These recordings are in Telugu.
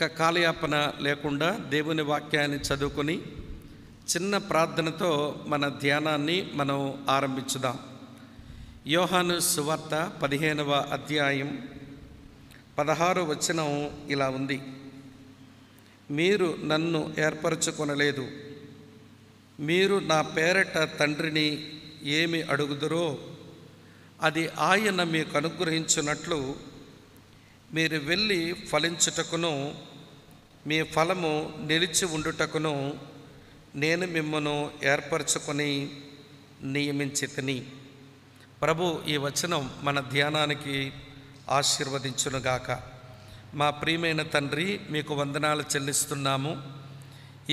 ఇక కాలయాపన లేకుండా దేవుని వాక్యాన్ని చదువుకొని చిన్న ప్రార్థనతో మన ధ్యానాన్ని మనం ఆరంభించుదాం. యోహాను సువార్త 15వ అధ్యాయం 16వ వచనం ఇలా ఉంది. మీరు నన్ను ఏర్పరచుకొనలేదు, మీరు నా పేరట తండ్రిని ఏమి అడుగుదురో అది ఆయన మీకు అనుగ్రహించున్నట్లు మీరు వెళ్ళి ఫలించుటకును మీ ఫలము నిలిచి ఉండుటకును నేను మిమ్మను ఏర్పరచుకొని నియమించితిని. ప్రభు ఈ వచనం మన ధ్యానానికి ఆశీర్వదించునుగాక. మా ప్రియమైన తండ్రి, మీకు వందనాలు చెల్లిస్తున్నాము.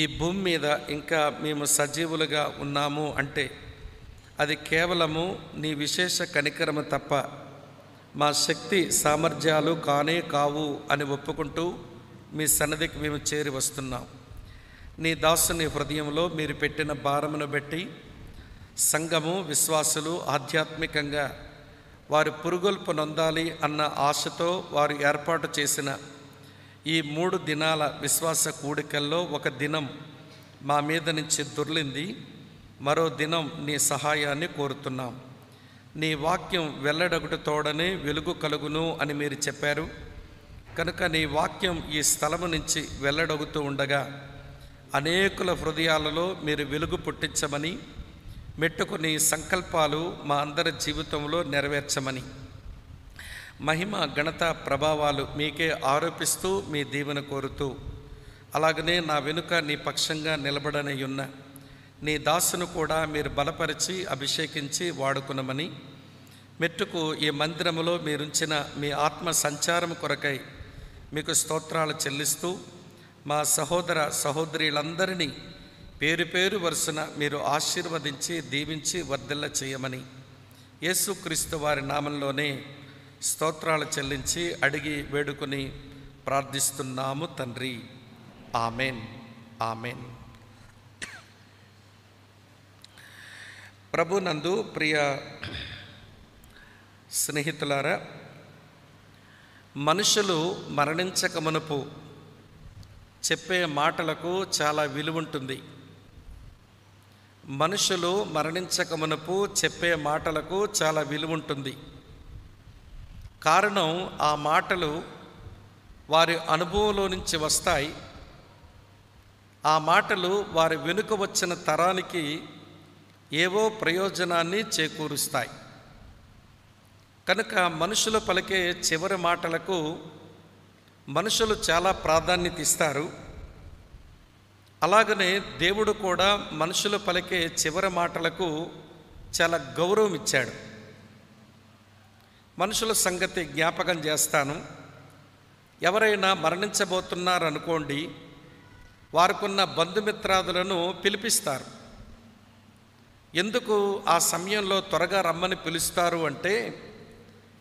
ఈ భూమి మీద ఇంకా మేము సజీవులుగా ఉన్నాము అంటే అది కేవలము నీ విశేష కనికరము తప్ప మా శక్తి సామర్థ్యాలు కానే కావు అని ఒప్పుకుంటూ మీ సన్నిధికి మేము చేరి వస్తున్నాం. నీ దాసుని హృదయంలో మీరు పెట్టిన భారమును బట్టి సంఘము, విశ్వాసులు ఆధ్యాత్మికంగా వారు పురుగొల్పు నొందాలి అన్న ఆశతో వారు ఏర్పాటు చేసిన ఈ 3 దినాల విశ్వాస కూడికల్లో ఒక దినం మా మీద నుంచి దొర్లింది. మరో దినం నీ సహాయాన్ని కోరుతున్నాం. నీ వాక్యం వెల్లడగుట తోడనే వెలుగు కలుగును అని మీరు చెప్పారు కనుక నీ వాక్యం ఈ స్థలము నుంచి వెల్లడగుతూ ఉండగా అనేకుల హృదయాలలో మీరు వెలుగు పుట్టించమని, మెట్టుకుని సంకల్పాలు మా అందరి జీవితంలో నెరవేర్చమని, మహిమ ఘనత ప్రభావాలు మీకే ఆరోపిస్తూ మీ దీవెన కోరుతూ, అలాగనే నా వెనుక నీ పక్షంగా నిలబడనయున్న నీ దాసును కూడా మీరు బలపరిచి అభిషేకించి వాడుకునమని, మెట్టుకు ఈ మందిరములో మీరుంచిన మీ ఆత్మ సంచారం కొరకై మీకు స్తోత్రాలు చెల్లిస్తూ, మా సహోదర సహోదరులందరినీ పేరు పేరు వరుసన మీరు ఆశీర్వదించి దీవించి వర్ధిల్ల చేయమని యేసుక్రీస్తు వారి నామంలోనే స్తోత్రాలు చెల్లించి అడిగి వేడుకొని ప్రార్థిస్తున్నాము తండ్రి. Amen, amen. ప్రభునందు ప్రియ స్నేహితులారా, మనుషులు మరణించక మునుపు చెప్పే మాటలకు చాలా విలువుంటుంది. మనుషులు మరణించక మునుపు చెప్పే మాటలకు చాలా విలువుంటుంది. కారణం, ఆ మాటలు వారి అనుభవంలో నుంచి వస్తాయి. ఆ మాటలు వారి వెనుక వచ్చిన తరానికి ఏవో ప్రయోజనాన్ని చేకూరుస్తాయి. కనుక మనుషులు పలికే చివరి మాటలకు మనుషులు చాలా ప్రాధాన్యత ఇస్తారు. అలాగనే దేవుడు కూడా మనుషులు పలికే చివరి మాటలకు చాలా గౌరవం ఇచ్చాడు. మనుషుల సంగతి జ్ఞాపకం చేస్తాను. ఎవరైనా మరణించబోతున్నారనుకోండి, వారికున్న బంధుమిత్రాదులను పిలిపిస్తారు. ఎందుకు ఆ సమయంలో త్వరగా రమ్మని పిలుస్తారు అంటే,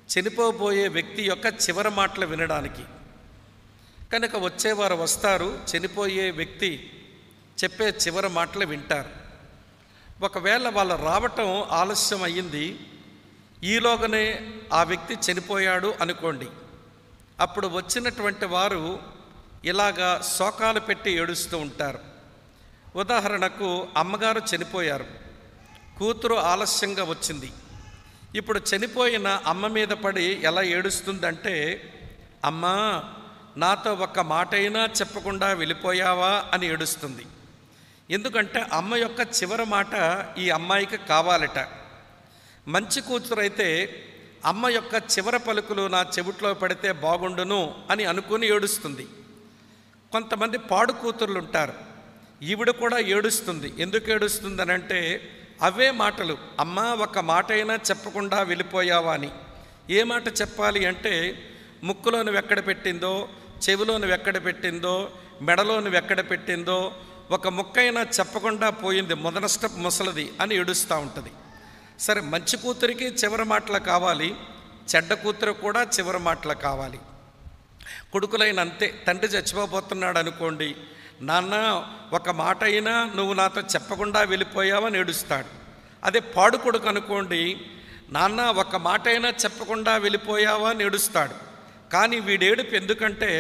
చనిపోబోయే వ్యక్తి యొక్క చివరి మాటలు వినడానికి. కనుక వచ్చేవారు వస్తారు, చనిపోయే వ్యక్తి చెప్పే చివరి మాటలు వింటారు. ఒకవేళ వాళ్ళు రావటం ఆలస్యం అయ్యింది, ఈలోగానే ఆ వ్యక్తి చనిపోయాడు అనుకోండి, అప్పుడు వచ్చినటువంటి వారు ఇలాగా శోకాలు పెట్టి ఏడుస్తూ ఉంటారు. ఉదాహరణకు, అమ్మగారు చనిపోయారు, కూతురు ఆలస్యంగా వచ్చింది. ఇప్పుడు చనిపోయిన అమ్మ మీద పడి ఎలా ఏడుస్తుందంటే, అమ్మా నాతో ఒక్క మాట అయినా చెప్పకుండా వెళ్ళిపోయావా అని ఏడుస్తుంది. ఎందుకంటే అమ్మ యొక్క చివరి మాట ఈ అమ్మాయికి కావాలట. మంచి కూతురు అయితే అమ్మ యొక్క చివరి పలుకులు నా చెవిట్లో పడితే బాగుండును అని అనుకుని ఏడుస్తుంది. కొంతమంది పాడు కూతుర్లు ఉంటారు, ఈవిడ కూడా ఏడుస్తుంది. ఎందుకు ఏడుస్తుందనంటే, అవే మాటలు, అమ్మ ఒక మాట అయినా చెప్పకుండా వెళ్ళిపోయావా అని. ఏ మాట చెప్పాలి అంటే, ముక్కులోని ఎక్కడ పెట్టిందో, చెవిలోని ఎక్కడ పెట్టిందో, మెడలోని ఎక్కడ పెట్టిందో, ఒక ముక్కైనా చెప్పకుండా పోయింది, మొదనష్ట ముసలిది అని ఏడుస్తూ ఉంటుంది. సరే, మంచి కూతురికి చివరి మాటలు కావాలి, చెడ్డ కూతురు కూడా చివరి మాటలు కావాలి. కొడుకులైన అంతే. తండ్రి చచ్చిపోతున్నాడు అనుకోండి, నాన్న ఒక మాట అయినా నువ్వు నాతో చెప్పకుండా వెళ్ళిపోయావని ఏడుస్తాడు. అదే పాడు కొడుకు అనుకోండి, నాన్న ఒక మాట అయినా చెప్పకుండా వెళ్ళిపోయావా అని ఏడుస్తాడు. కానీ వీడేడుపు ఎందుకంటే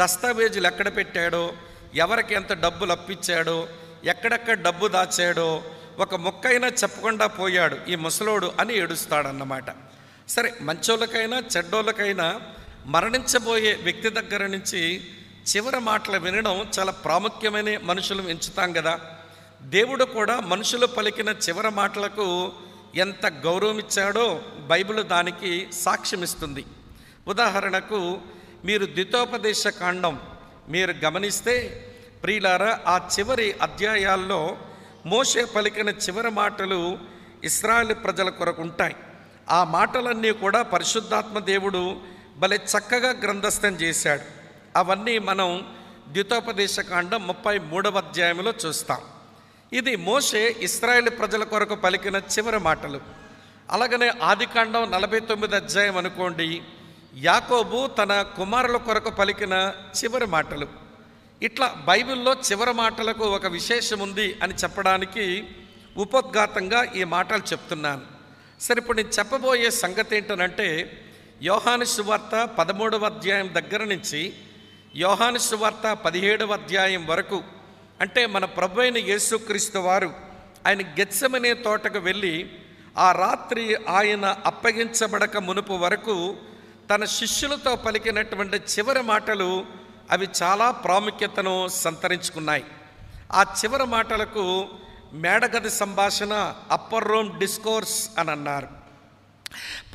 దస్తావేజులు ఎక్కడ పెట్టాడో, ఎవరికి ఎంత డబ్బులు అప్పిచ్చాడో, ఎక్కడెక్కడ డబ్బు దాచాడో ఒక మొక్కైనా చెప్పకుండా పోయాడు ఈ ముసలోడు అని ఏడుస్తాడన్నమాట. సరే, మంచోళ్ళకైనా చెడ్డోళ్ళకైనా మరణించబోయే వ్యక్తి దగ్గర నుంచి చివరి మాటలు వినడం చాలా ప్రాముఖ్యమైన మనుషులు ఎంచుతాం కదా. దేవుడు కూడా మనుషులు పలికిన చివరి మాటలకు ఎంత గౌరవం ఇచ్చాడో బైబిల్ దానికి సాక్ష్యమిస్తుంది. ఉదాహరణకు మీరు ద్వితోపదేశ కాండం మీరు గమనిస్తే ప్రియులారా, ఆ చివరి అధ్యాయాల్లో మోషే పలికిన చివరి మాటలు ఇశ్రాయేలు ప్రజల కొరకు ఉంటాయి. ఆ మాటలన్నీ కూడా పరిశుద్ధాత్మ దేవుడు భలే చక్కగా గ్రంథస్థం చేశాడు. అవన్నీ మనం ద్వితోపదేశ కాండం 33వ అధ్యాయంలో చూస్తాం. ఇది మోషే ఇశ్రాయేలు ప్రజల కొరకు పలికిన చివరి మాటలు. అలాగనే ఆదికాండం 49వ అధ్యాయం అనుకోండి, యాకోబు తన కుమారుల కొరకు పలికిన చివరి మాటలు. ఇట్లా బైబిల్లో చివరి మాటలకు ఒక విశేషం ఉంది అని చెప్పడానికి ఉపోద్ఘాతంగా ఈ మాటలు చెప్తున్నాను. సరే, ఇప్పుడు నేను చెప్పబోయే సంగతి ఏంటనంటే, యోహాను సువార్త 13వ అధ్యాయం దగ్గర నుంచి యోహాను సువార్త 17వ అధ్యాయం వరకు, అంటే మన ప్రభు అయిన యేసుక్రీస్తు వారు ఆయన గెత్సెమనే తోటకు వెళ్ళి ఆ రాత్రి ఆయన అప్పగించబడక మునుపు వరకు తన శిష్యులతో పలికినటువంటి చివరి మాటలు అవి చాలా ప్రాముఖ్యతను సంతరించుకున్నాయి. ఆ చివరి మాటలకు మేడగది సంభాషణ, అప్పర్ రూమ్ డిస్కోర్స్ అని అన్నారు.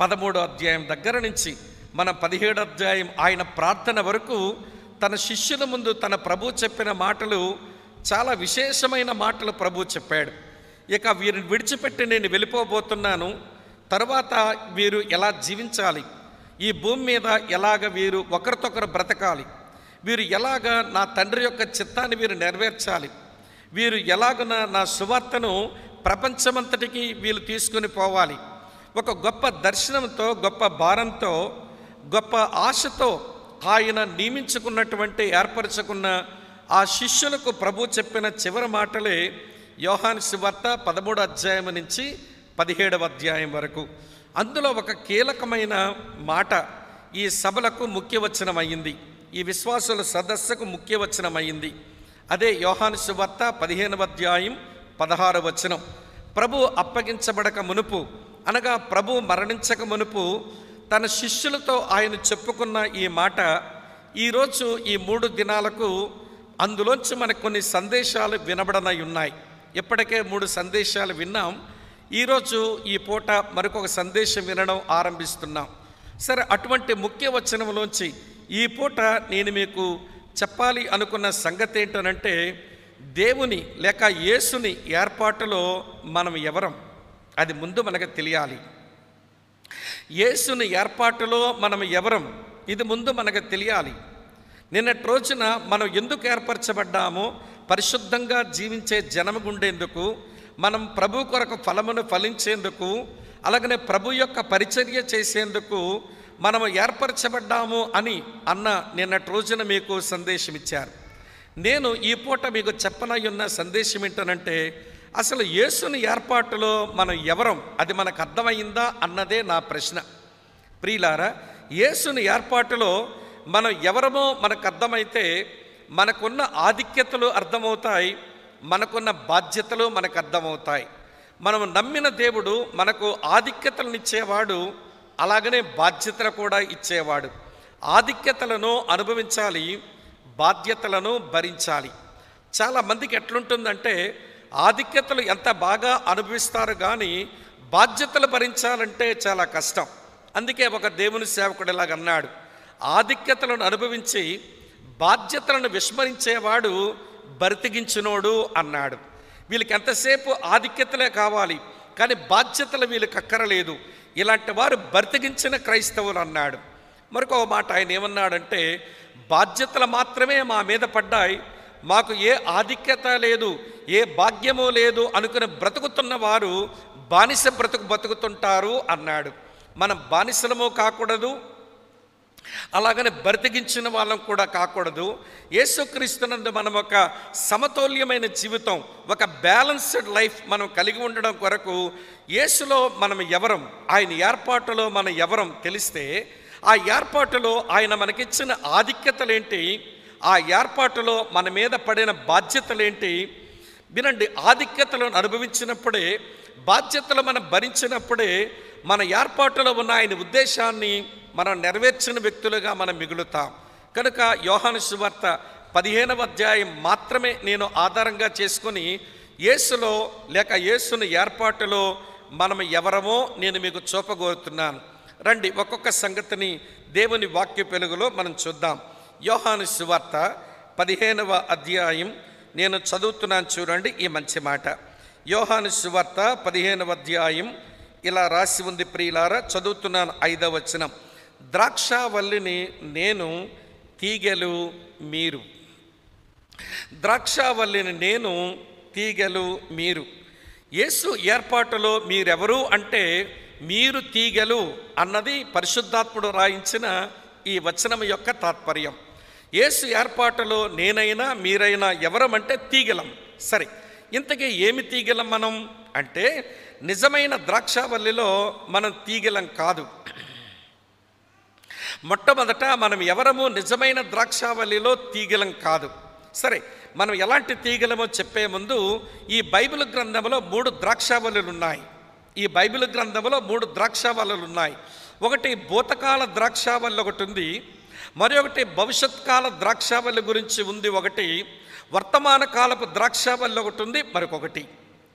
13వ అధ్యాయం దగ్గర నుంచి మన 17వ అధ్యాయం ఆయన ప్రార్థన వరకు తన శిష్యుల ముందు తన ప్రభు చెప్పిన మాటలు చాలా విశేషమైన మాటలు ప్రభు చెప్పాడు. ఇక వీరిని విడిచిపెట్టి నేను వెళ్ళిపోబోతున్నాను, తర్వాత వీరు ఎలా జీవించాలి, ఈ భూమి మీద ఎలాగ వీరు ఒకరితొకరు బ్రతకాలి, వీరు ఎలాగ నా తండ్రి యొక్క చిత్తాన్ని వీరు నెరవేర్చాలి, వీరు ఎలాగన నా సువార్తను ప్రపంచమంతటికి వీళ్ళు తీసుకుని పోవాలి, ఒక గొప్ప దర్శనంతో, గొప్ప భారంతో, గొప్ప ఆశతో ఆయన నియమించుకున్నటువంటి ఏర్పరచుకున్న ఆ శిష్యులకు ప్రభు చెప్పిన చివరి మాటలే యోహాను సువార్త 13వ అధ్యాయం నుంచి 17వ అధ్యాయం వరకు. అందులో ఒక కీలకమైన మాట ఈ సభలకు ముఖ్యవచనమైంది, ఈ విశ్వాసుల సదస్సుకు ముఖ్యవచనమైంది. అదే యోహాను సువార్త 15వ అధ్యాయం 16వ వచనం. ప్రభు అప్పగించబడక మునుపు, అనగా ప్రభు మరణించక మునుపు తన శిష్యులతో ఆయన చెప్పుకున్న ఈ మాట ఈరోజు ఈ 3 దినాలకు అందులోంచి మనకు కొన్ని సందేశాలు వినబడనై ఉన్నాయి. ఇప్పటికే 3 సందేశాలు విన్నాం. ఈరోజు ఈ పూట మరొక సందేశం వినడం ఆరంభిస్తున్నాం. సరే, అటువంటి ముఖ్య వచనంలోంచి ఈ పూట నేను మీకు చెప్పాలి అనుకున్న సంగతి ఏంటనంటే, దేవుని లేక యేసుని ఏర్పాటులో మనం ఎవరం అది ముందు మనకు తెలియాలి. యేసుని ఏర్పాటులో మనం ఎవరం ఇది ముందు మనకు తెలియాలి. నిన్నటి రోజున మనం ఎందుకు ఏర్పరచబడ్డామో, పరిశుద్ధంగా జీవించే జనము గుండేందుకు, మనం ప్రభు కొరకు ఫలమును ఫలించేందుకు, అలాగనే ప్రభు యొక్క పరిచర్య చేసేందుకు మనము ఏర్పరచబడ్డాము అని అన్న నిన్నటి రోజున మీకు సందేశం ఇచ్చారు. నేను ఈ పూట మీకు చెప్పనయ్యున్న సందేశం ఏంటనంటే, అసలు యేసుని ఏర్పాటులో మనం ఎవరం అది మనకు అర్థమైందా అన్నదే నా ప్రశ్న. ప్రియులారా, యేసుని ఏర్పాటులో మనం ఎవరమో మనకు అర్థమైతే మనకున్న ఆధిక్యతలు అర్థమవుతాయి, మనకున్న బాధ్యతలు మనకు అర్థమవుతాయి. మనం నమ్మిన దేవుడు మనకు ఆధిక్యతలనిచ్చేవాడు, అలాగనే బాధ్యతలు కూడా ఇచ్చేవాడు. ఆధిక్యతలను అనుభవించాలి, బాధ్యతలను భరించాలి. చాలామందికి ఎట్లుంటుందంటే, ఆధిక్యతలు ఎంత బాగా అనుభవిస్తారు కానీ బాధ్యతలు భరించాలంటే చాలా కష్టం. అందుకే ఒక దేవుని సేవకుడు ఇలాగ అన్నాడు, ఆధిక్యతలను అనుభవించి బాధ్యతలను విస్మరించేవాడు బరితిగించినోడు అన్నాడు. వీళ్ళకి ఎంతసేపు ఆధిక్యతలే కావాలి కానీ బాధ్యతలు వీళ్ళకి అక్కరలేదు, ఇలాంటి వారు బరితిగించిన క్రైస్తవులు అన్నాడు. మరొక మాట ఆయన ఏమన్నాడంటే, బాధ్యతలు మాత్రమే మా మీద పడ్డాయి, మాకు ఏ ఆధిక్యత లేదు, ఏ భాగ్యము లేదు అనుకుని బ్రతుకుతున్న వారు బానిస బతుకుతుంటారు అన్నాడు. మనం బానిసలము కాకూడదు, అలాగనే బరితెగించిన వాళ్ళం కూడా కాకూడదు. యేసుక్రీస్తునందు మనం ఒక సమతౌల్యమైన జీవితం, ఒక బ్యాలెన్స్డ్ లైఫ్ మనం కలిగి ఉండడం కొరకు యేసులో మనం ఎవరం, ఆయన ఏర్పాటులో మనం ఎవరం తెలిస్తే, ఆ ఏర్పాటులో ఆయన మనకిచ్చిన ఆధిక్యతలేంటి, ఆ ఏర్పాటులో మన మీద పడిన బాధ్యతలేంటి వినండి. ఆధిక్యతలను అనుభవించినప్పుడే, బాధ్యతలు మనం భరించినప్పుడే మన ఏర్పాటులో ఉన్న ఆయన ఉద్దేశాన్ని మనం నెరవేర్చిన వ్యక్తులుగా మనం మిగులుతాం. కనుక యోహాను సువార్త 15వ అధ్యాయం మాత్రమే నేను ఆధారంగా చేసుకొని యేసులో లేక యేసుని ఏర్పాటులో మనం ఎవరమో నేను మీకు చూపగోరుతున్నాను. రండి, ఒక్కొక్క సంగతిని దేవుని వాక్య వెలుగులో మనం చూద్దాం. యోహాను సువార్త 15వ అధ్యాయం నేను చదువుతున్నాను, చూడండి ఈ మంచి మాట. యోహాను సువార్త 15వ అధ్యాయం ఇలా రాసి ఉంది ప్రియులారా, చదువుతున్నాను 5వ వచనం. ద్రాక్షావల్లిని నేను, తీగెలు మీరు. ద్రాక్షావల్లిని నేను, తీగెలు మీరు. యేసు ఏర్పాటులో మీరెవరు అంటే మీరు తీగెలు అన్నది పరిశుద్ధాత్ముడు రాయించిన ఈ వచనం యొక్క తాత్పర్యం. యేసు ఏర్పాటులో నేనైనా మీరైనా ఎవరమంటే తీగెలం. సరే, ఇంతకీ ఏమి తీగెలం మనం అంటే నిజమైన ద్రాక్షావల్లిలో మనం తీగెలం కాదు. మొట్టమొదట మనం ఎవరము నిజమైన ద్రాక్షావల్లిలో తీగెలం కాదు. సరే, మనం ఎలాంటి తీగలమో చెప్పే ముందు ఈ బైబిల్ గ్రంథంలో 3 ద్రాక్షావల్లులు ఉన్నాయి. ఈ బైబిల్ గ్రంథంలో 3 ద్రాక్షావల్లులు ఉన్నాయి. ఒకటి భూతకాల ద్రాక్షావల్లి ఒకటి ఉంది, మరొకటి భవిష్యత్ కాల ద్రాక్షావల్లి గురించి ఉంది ఒకటి, వర్తమాన కాలపు ద్రాక్షావల్లి ఒకటి ఉంది మరొకటి.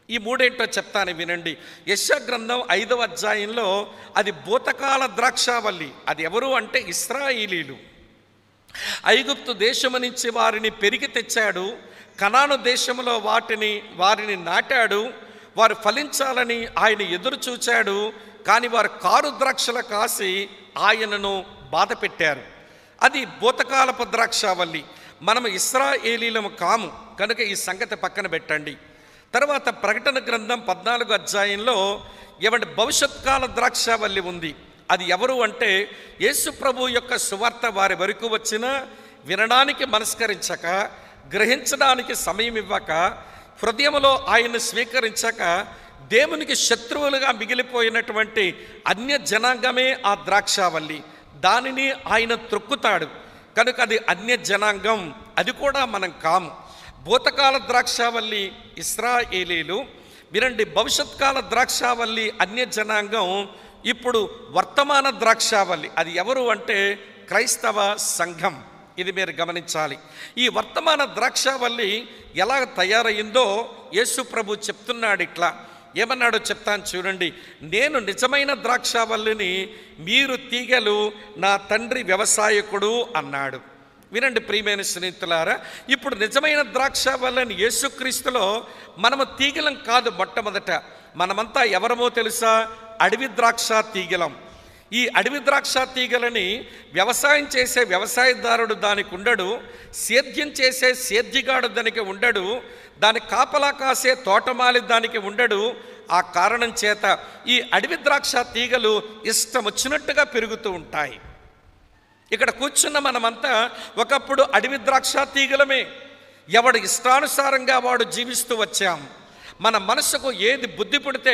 ఈ మూడేంటో చెప్తాను వినండి. యెషయా గ్రంథం 5వ అధ్యాయంలో అది భూతకాల ద్రాక్షావల్లి. అది ఎవరు అంటే ఇశ్రాయేలీలు. ఐగుప్తు దేశము నుంచి వారిని పెరిగి తెచ్చాడు, కనాను దేశంలో వారిని నాటాడు, వారు ఫలించాలని ఆయన ఎదురు చూచాడు. కానీ వారు కారు ద్రాక్షల కాసి ఆయనను బాధ పెట్టారు. అది భూతకాలపు ద్రాక్షావల్లి. మనము ఇశ్రాయేలీలము కాము కనుక ఈ సంగతి పక్కన పెట్టండి. తర్వాత ప్రకటన గ్రంథం 14వ అధ్యాయంలో భవిష్యత్ కాల ద్రాక్షావల్లి ఉంది. అది ఎవరు అంటే యేసు ప్రభు యొక్క సువార్త వారి వరకు వచ్చినా వినడానికి మనస్కరించక, గ్రహించడానికి సమయం ఇవ్వక, హృదయంలో ఆయన్ని స్వీకరించక దేవునికి శత్రువులుగా మిగిలిపోయినటువంటి అన్య జనాంగమే ఆ ద్రాక్షావల్లి. దానిని ఆయన త్రొక్కుతాడు కనుక అది అన్య జనాంగం. అది కూడా మనం కాము. భూతకాల ద్రాక్షావల్లి ఇశ్రాయేలీలు. వినండి, భవిష్యత్ కాల ద్రాక్షావల్లి అన్య జనాంగం. ఇప్పుడు వర్తమాన ద్రాక్షావల్లి అది ఎవరు అంటే క్రైస్తవ సంఘం. ఇది మీరు గమనించాలి. ఈ వర్తమాన ద్రాక్షావల్లి ఎలా తయారయ్యిందో యేసు ప్రభు చెప్తున్నాడు. ఇట్లా ఏమన్నాడో చెప్తాను చూడండి. నేను నిజమైన ద్రాక్షావల్లిని, మీరు తీగలు, నా తండ్రి వ్యవసాయకుడు అన్నాడు. వినండి ప్రియమైన స్నేహితులారా, ఇప్పుడు నిజమైన ద్రాక్షావల్లిని యేసుక్రీస్తులో మనము తీగలం కాదు. మొట్టమొదట మనమంతా ఎవరమో తెలుసా? అడవి ద్రాక్ష తీగలం. ఈ అడవి ద్రాక్ష తీగలని వ్యవసాయం చేసే వ్యవసాయదారుడు దానికి ఉండడు, సేద్యం చేసే సేద్యగాడు దానికి ఉండడు, దాని కాపలా కాసే తోటమాలి దానికి ఉండడు. ఆ కారణం చేత ఈ అడవి ద్రాక్ష తీగలు ఇష్టం వచ్చినట్టుగా పెరుగుతూ ఉంటాయి. ఇక్కడ కూర్చున్న మనమంతా ఒకప్పుడు అడవి ద్రాక్ష తీగలమే. ఎవడు ఇష్టానుసారంగా వాడు జీవిస్తూ వచ్చాం. మన మనసుకు ఏది బుద్ధి పుడితే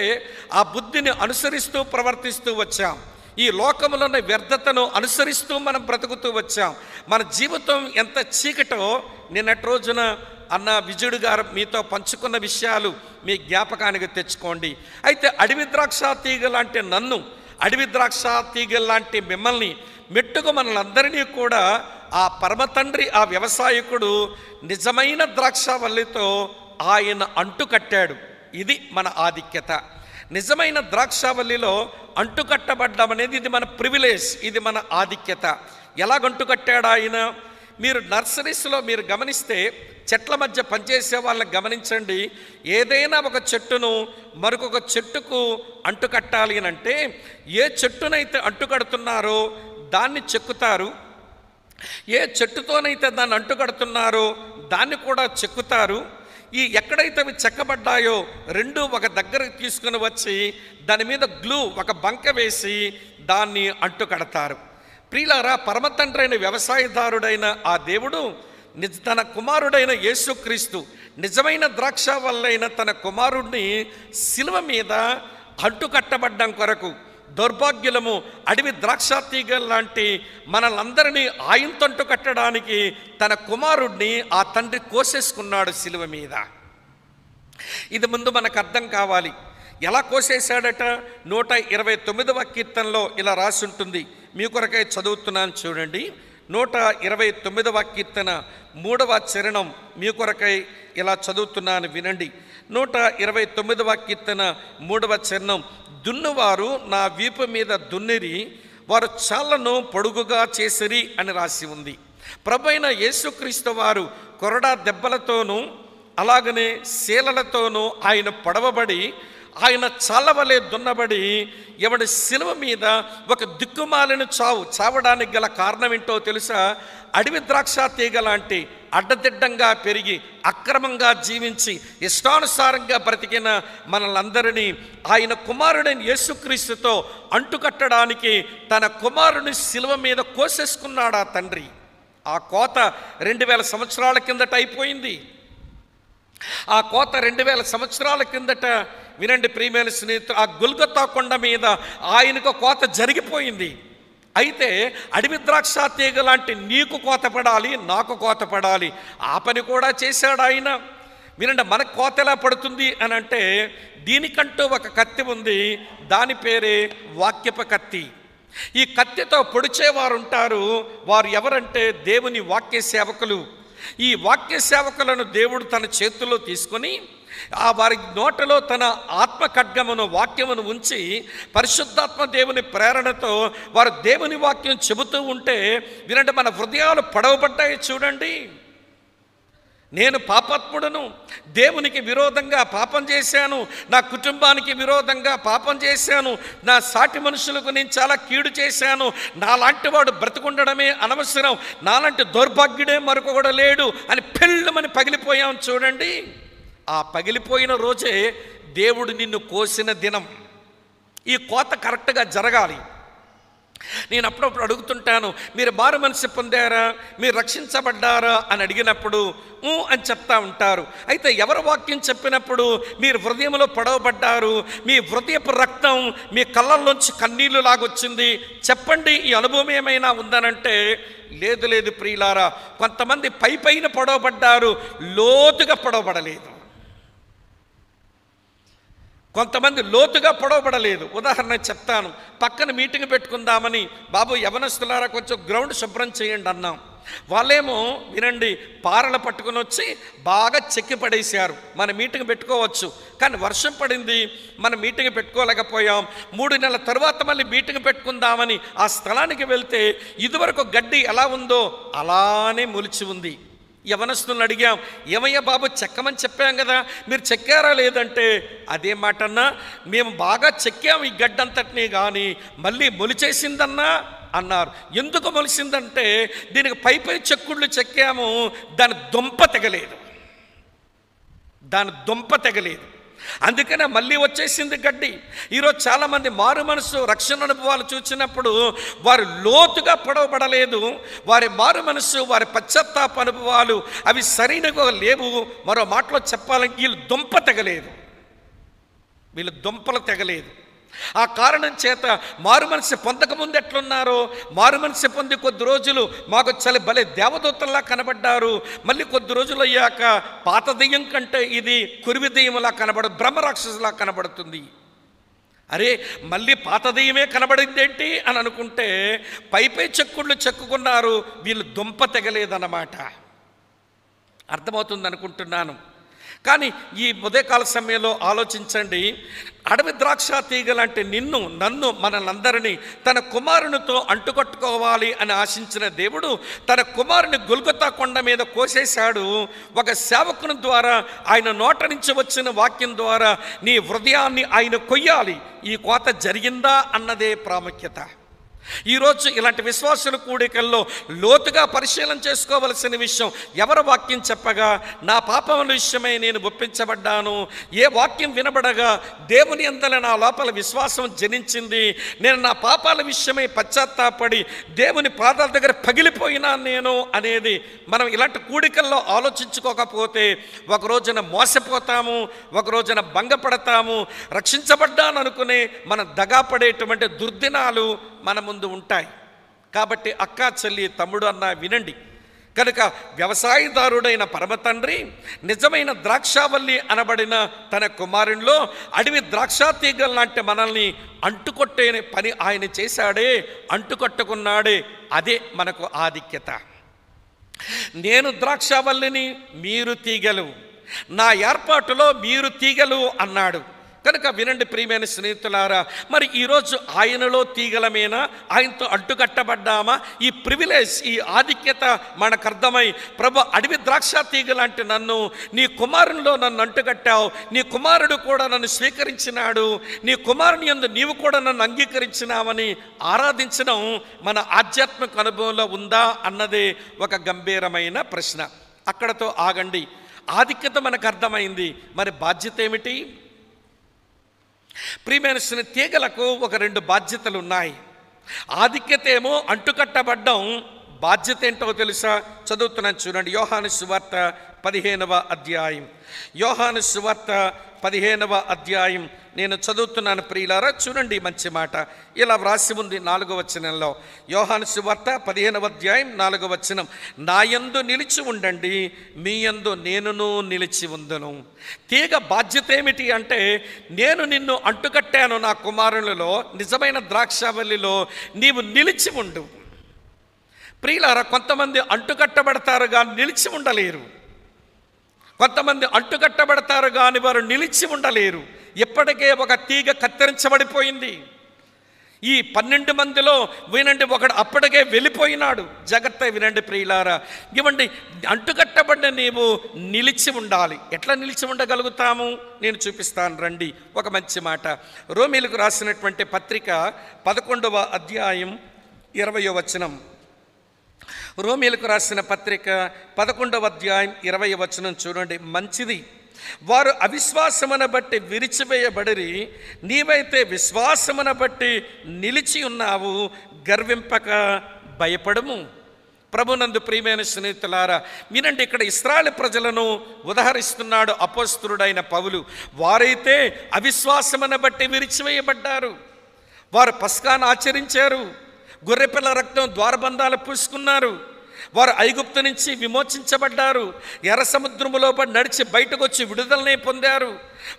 ఆ బుద్ధిని అనుసరిస్తూ ప్రవర్తిస్తూ వచ్చాం. ఈ లోకంలోని వ్యర్థతను అనుసరిస్తూ మనం బ్రతుకుతూ వచ్చాం. మన జీవితం ఎంత చీకటో నిన్నటి రోజున అన్న విజయుడు గారు మీతో పంచుకున్న విషయాలు మీ జ్ఞాపకానికి తెచ్చుకోండి. అయితే అడవి ద్రాక్ష తీగ లాంటి నన్ను, అడవి ద్రాక్ష తీగ లాంటి మిమ్మల్ని, మెట్టుకు మనలందరినీ కూడా ఆ పరమతండ్రి, ఆ వ్యవసాయకుడు నిజమైన ద్రాక్షావల్లితో ఆయన అంటుకట్టాడు. ఇది మన ఆధిక్యత. నిజమైన ద్రాక్షావల్లిలో అంటుకట్టబడ్డం అనేది ఇది మన ప్రివిలేజ్, ఇది మన ఆధిక్యత. ఎలాగంటుకట్టాడు ఆయన? మీరు నర్సరీస్లో మీరు గమనిస్తే చెట్ల మధ్య పనిచేసే వాళ్ళని గమనించండి. ఏదైనా ఒక చెట్టును మరొక చెట్టుకు అంటుకట్టాలి అని అంటే ఏ చెట్టునైతే అంటుకడుతున్నారో దాన్ని చెక్కుతారు, ఏ చెట్టుతోనైతే దాన్ని అంటుకడుతున్నారో దాన్ని కూడా చెక్కుతారు. ఈ ఎక్కడైతే అవి చెక్కబడ్డాయో రెండు ఒక దగ్గరకు తీసుకుని వచ్చి దాని మీద గ్లూ, ఒక బంక వేసి దాన్ని అంటుకడతారు. ప్రియులారా, పరమతండ్రి అయిన వ్యవసాయదారుడైన ఆ దేవుడు తన కుమారుడైన యేసుక్రీస్తు, నిజమైన ద్రాక్ష వల్లైన తన కుమారుడిని శిలువ మీద అంటుకట్టబడ్డం కొరకు, దౌర్భాగ్యులము, అడవి ద్రాక్ష తీగ లాంటి మనలందరినీ ఆయనతంటు కట్టడానికి తన కుమారుడిని ఆ తండ్రి కోసేసుకున్నాడు శిలువ మీద. ఇది ముందు మనకు అర్థం కావాలి. ఎలా కోసేశాడట? 129వ కీర్తనలో ఇలా రాసి ఉంటుంది. మీ కొరకై చదువుతున్నాను చూడండి. 129వ కీర్తన 3వ చరణం మీ కొరకై ఇలా చదువుతున్నాను వినండి. 129వ కీర్తన 3వ చరణం. దున్నువారు నా వీపు మీద దున్నిరి, వారు చాళ్లను పొడుగుగా చేసిరి అని రాసి ఉంది. ప్రభువైన యేసుక్రీస్తు వారు కొరడా దెబ్బలతోనూ అలాగనే శీలలతోనూ ఆయన పొడవబడి, ఆయన చాలవలే దున్నబడి, ఎవడి శిలువ మీద ఒక దిక్కుమాలిన చావడానికి గల కారణం ఏంటో తెలుసా? అడవి ద్రాక్ష తీగ లాంటి అడ్డదిడ్డంగా పెరిగి అక్రమంగా జీవించి ఇష్టానుసారంగా బ్రతికిన మనలందరినీ ఆయన కుమారుడైన యేసుక్రీస్తుతో అంటుకట్టడానికి తన కుమారుని శిలువ మీద కోసేసుకున్నాడు ఆ తండ్రి. ఆ కోత 2000 సంవత్సరాల కిందట అయిపోయింది. ఆ కోత 2000 సంవత్సరాల కిందట వినండి ప్రియమైన స్నేహితులు, ఆ గొల్గొతా కొండ మీద ఆయనకు కోత జరిగిపోయింది. అయితే అడవి ద్రాక్ష తీగ లాంటి నీకు కోత పడాలి, నాకు కోత పడాలి. ఆ పని కూడా చేశాడు ఆయన. వినండి, మనకు కోత ఎలా పడుతుంది అని అంటే, దీనికంటూ ఒక కత్తి ఉంది. దాని పేరే వాక్యపు కత్తి. ఈ కత్తితో పొడిచేవారు ఉంటారు. వారు ఎవరంటే దేవుని వాక్య సేవకులు. ఈ వాక్య సేవకులను దేవుడు తన చేతుల్లో తీసుకొని ఆ వారి నోటలో తన ఆత్మ ఖడ్గమును వాక్యమును ఉంచి పరిశుద్ధాత్మ దేవుని ప్రేరణతో వారు దేవుని వాక్యం చెబుతూ ఉంటే వినండి, మన హృదయాలు పడవబడ్డాయి. చూడండి, నేను పాపాత్ముడను, దేవునికి విరోధంగా పాపం చేశాను, నా కుటుంబానికి విరోధంగా పాపం చేశాను, నా సాటి మనుషులకు నేను చాలా కీడు చేశాను, నాలాంటి వాడు బ్రతికుండడమే అనవసరం, నాలాంటి దౌర్భాగ్యుడే మరొకడు లేడు అని పెళ్ళమని పగిలిపోయాం. చూడండి, ఆ పగిలిపోయిన రోజే దేవుడు నిన్ను కోసిన దినం. ఈ కోత కరెక్ట్గా జరగాలి. నేను అప్పుడప్పుడు అడుగుతుంటాను, మీరు మారు మనసు పొందారా, మీరు రక్షించబడ్డారా అని అడిగినప్పుడు అని చెప్తా ఉంటారు. అయితే ఎవరు వాక్యం చెప్పినప్పుడు మీరు హృదయంలో పడవబడ్డారు, మీ హృదయపు రక్తం మీ కళ్ళల్లోంచి కన్నీళ్లు లాగొచ్చింది, చెప్పండి ఈ అనుభవం ఏమైనా ఉందనంటే లేదు లేదు ప్రియులారా, కొంతమంది పైన పడవబడ్డారు, లోతుగా పడవబడలేదు. కొంతమంది లోతుగా పొడవబడలేదు. ఉదాహరణ చెప్తాను. పక్కన మీటింగ్ పెట్టుకుందామని, బాబు యవనస్తులారా కొంచెం గ్రౌండ్ శుభ్రం చేయండి అన్నాం. వాళ్ళేమో వినండి పారలు పట్టుకుని వచ్చి బాగా చెక్కి పడేశారు. మన మీటింగ్ పెట్టుకోవచ్చు, కానీ వర్షం పడింది, మన మీటింగ్ పెట్టుకోలేకపోయాం. 3 నెలల తర్వాత మళ్ళీ మీటింగ్ పెట్టుకుందామని ఆ స్థలానికి వెళ్తే ఇదివరకు గడ్డి ఎలా ఉందో అలానే మొలిచి ఉంది. యవనస్తులను అడిగాం, ఏమయ్యా బాబు చెక్కమని చెప్పాం కదా, మీరు చెక్కారా లేదంటే అదే మాటన్నా, మేము బాగా చెక్కాము ఈ గడ్డంతటినీ, కానీ మళ్ళీ మొలిచేసిందన్నా అన్నారు. ఎందుకు మొలిసిందంటే దీనికి పై చెక్కుళ్ళు చెక్కాము, దాని దుంప తెగలేదు, అందుకనే మళ్ళీ వచ్చేసింది గడ్డి. ఈరోజు చాలామంది మారు మనసు రక్షణ అనుభవాలు చూసినప్పుడు వారు లోతుగా పొడవబడలేదు. వారి మారు మనసు, వారి పశ్చాత్తాప అనుభవాలు అవి సరైనగా లేవు. మరో మాటలో చెప్పాలంటే వీళ్ళు దుంపలు తెగలేదు. ఆ కారణం చేత మారు మనసు పొందకముందు ఎట్లున్నారో, మారు మనసు పొంది కొద్ది రోజులు మాకు చలి భలే దేవదూతల్లా కనబడ్డారు, మళ్ళీ కొద్ది రోజులు అయ్యాక పాత దెయ్యం కంటే ఇది కురివి దెయ్యంలా బ్రహ్మరాక్షసులా కనబడుతుంది. అరే మళ్ళీ పాత దెయ్యమే కనబడిందేంటి అని అనుకుంటే పై చెక్కుళ్ళు చెక్కుకున్నారు, వీళ్ళు దుంప తెగలేదన్నమాట. అర్థమవుతుంది అనుకుంటున్నాను. కానీ ఈ ఉదయకాల సమయంలో ఆలోచించండి, అడవి ద్రాక్ష తీగ లాంటి నన్ను మనలందరినీ తన కుమారునితో అంటుకట్టుకోవాలి అని ఆశించిన దేవుడు తన కుమారుని గొల్గొతా కొండ మీద కోసేశాడు. ఒక సేవకుని ద్వారా, ఆయన నోట నుంచి వచ్చిన వాక్యం ద్వారా నీ హృదయాన్ని ఆయన కొయ్యాలి. ఈ కోత జరిగిందా అన్నదే ప్రాముఖ్యత. ఈరోజు ఇలాంటి విశ్వాసుల కూడికల్లో లోతుగా పరిశీలన చేసుకోవలసిన విషయం, ఎవరు వాక్యం చెప్పగా నా పాపముల విషయమై నేను ఒప్పించబడ్డాను, ఏ వాక్యం వినబడగా దేవుని యందల నా లోపల విశ్వాసం జనించింది, నేను నా పాపాల విషయమై పశ్చాత్తాపడి దేవుని పాదాల దగ్గర పగిలిపోయినా నేను అనేది మనం ఇలాంటి కూడికల్లో ఆలోచించుకోకపోతే ఒక రోజున మోసపోతాము, ఒక రోజున భంగపడతాము, రక్షించబడ్డాను అనుకునే మనం దగాపడేటువంటి దుర్దినాలు మన ముందు ఉంటాయి. కాబట్టి అక్క, చెల్లి, తమ్ముడు అన్న వినండి. కనుక వ్యవసాయదారుడైన పరమ తండ్రి నిజమైన ద్రాక్షావల్లి అనబడిన తన కుమారునిలో అడవి ద్రాక్షా తీగల లాంటి మనల్ని అంటుకొట్టే పని ఆయన చేశాడే, అంటుకట్టుకున్నాడే. అదే మనకు ఆధిక్యత. నేను ద్రాక్షావల్లిని, మీరు తీగలు, నా ఏర్పాటులో మీరు తీగలు అన్నాడు. కనుక వినండి ప్రియమైన స్నేహితులారా, మరి ఈరోజు ఆయనలో తీగలమేనా, ఆయనతో అడ్డుకట్టబడ్డామా? ఈ ప్రివిలేజ్, ఈ ఆధిక్యత మనకు అర్థమై, ప్రభు అడవి ద్రాక్ష తీగలాంటి నన్ను, నీ కుమారునిలో నన్ను అంటుకట్టావు, నీ కుమారుడు కూడా నన్ను స్వీకరించినాడు, నీ కుమారుని యందు నీవు కూడా నన్ను అంగీకరించినావని ఆరాధించడం మన ఆధ్యాత్మిక అనుభవంలో ఉందా అన్నదే ఒక గంభీరమైన ప్రశ్న. అక్కడతో ఆగండి. ఆధిక్యత మనకు అర్థమైంది, మరి బాధ్యత ఏమిటి? ప్రియమైన తీగలకు ఒక 2 బాధ్యతలు ఉన్నాయి. ఆధిక్యత ఏమో అంటుకట్టబడ్డం, బాధ్యత ఏంటో తెలుసా? చదువుతున్నాను చూడండి. యోహాను సువార్త 15వ అధ్యాయం. యోహాను సువార్త 15వ అధ్యాయం నేను చదువుతున్నాను ప్రియులారా, చూడండి మంచి మాట. ఇలా వ్రాసి ఉంది 4వ వచనంలో. యోహాను సువార్త 15వ అధ్యాయం 4వ వచనం. నా యందు నిలిచి ఉండండి, మీ యందు నేనును నిలిచి ఉందును. తీగ బాధ్యత ఏమిటి అంటే, నేను నిన్ను అంటుకట్టాను నా కుమారులలో, నిజమైన ద్రాక్షావల్లిలో నీవు నిలిచి ఉండు. ప్రియులారా, కొంతమంది అంటుకట్టబడతారు కానీ నిలిచి ఉండలేరు. కొంతమంది అంటుకట్టబడతారు కానీ వారు నిలిచి ఉండలేరు. ఇప్పటికే ఒక తీగ కత్తిరించబడిపోయింది. ఈ 12 మందిలో వినండి, ఒకడు అప్పటికే వెళ్ళిపోయినాడు. జాగ్రత్త వినండి ప్రియులారా. ఇవ్వండి, అంటుకట్టబడిన నీవు నిలిచి ఉండాలి. ఎట్లా నిలిచి ఉండగలుగుతాము నేను చూపిస్తాను రండి. ఒక మంచి మాట, రోమీలకు రాసినటువంటి పత్రిక 11వ అధ్యాయం 20వ వచనం. రోమీలకు రాసిన పత్రిక 11వ అధ్యాయం 20వ వచనం చూడండి. మంచిది, వారు అవిశ్వాసమును బట్టి విరిచివేయబడిరి, నీవైతే విశ్వాసమును బట్టి నిలిచి ఉన్నావు, గర్వింపక భయపడము. ప్రభునందు ప్రియమైన స్నేహితులారా, వినండి, ఇక్కడ ఇశ్రాయేలు ప్రజలను ఉదహరిస్తున్నాడు అపోస్తలుడైన పౌలు. వారైతే అవిశ్వాసమును బట్టి విరిచివేయబడ్డారు. వారు పస్కాను ఆచరించారు, గొర్రెపిల్ల రక్తం ద్వారబంధాలు పూసుకున్నారు, వారు ఐగుప్తు నుంచి విమోచించబడ్డారు, ఎర్ర సముద్రములో నడిచి బయటకు వచ్చి విడుదలనే పొందారు.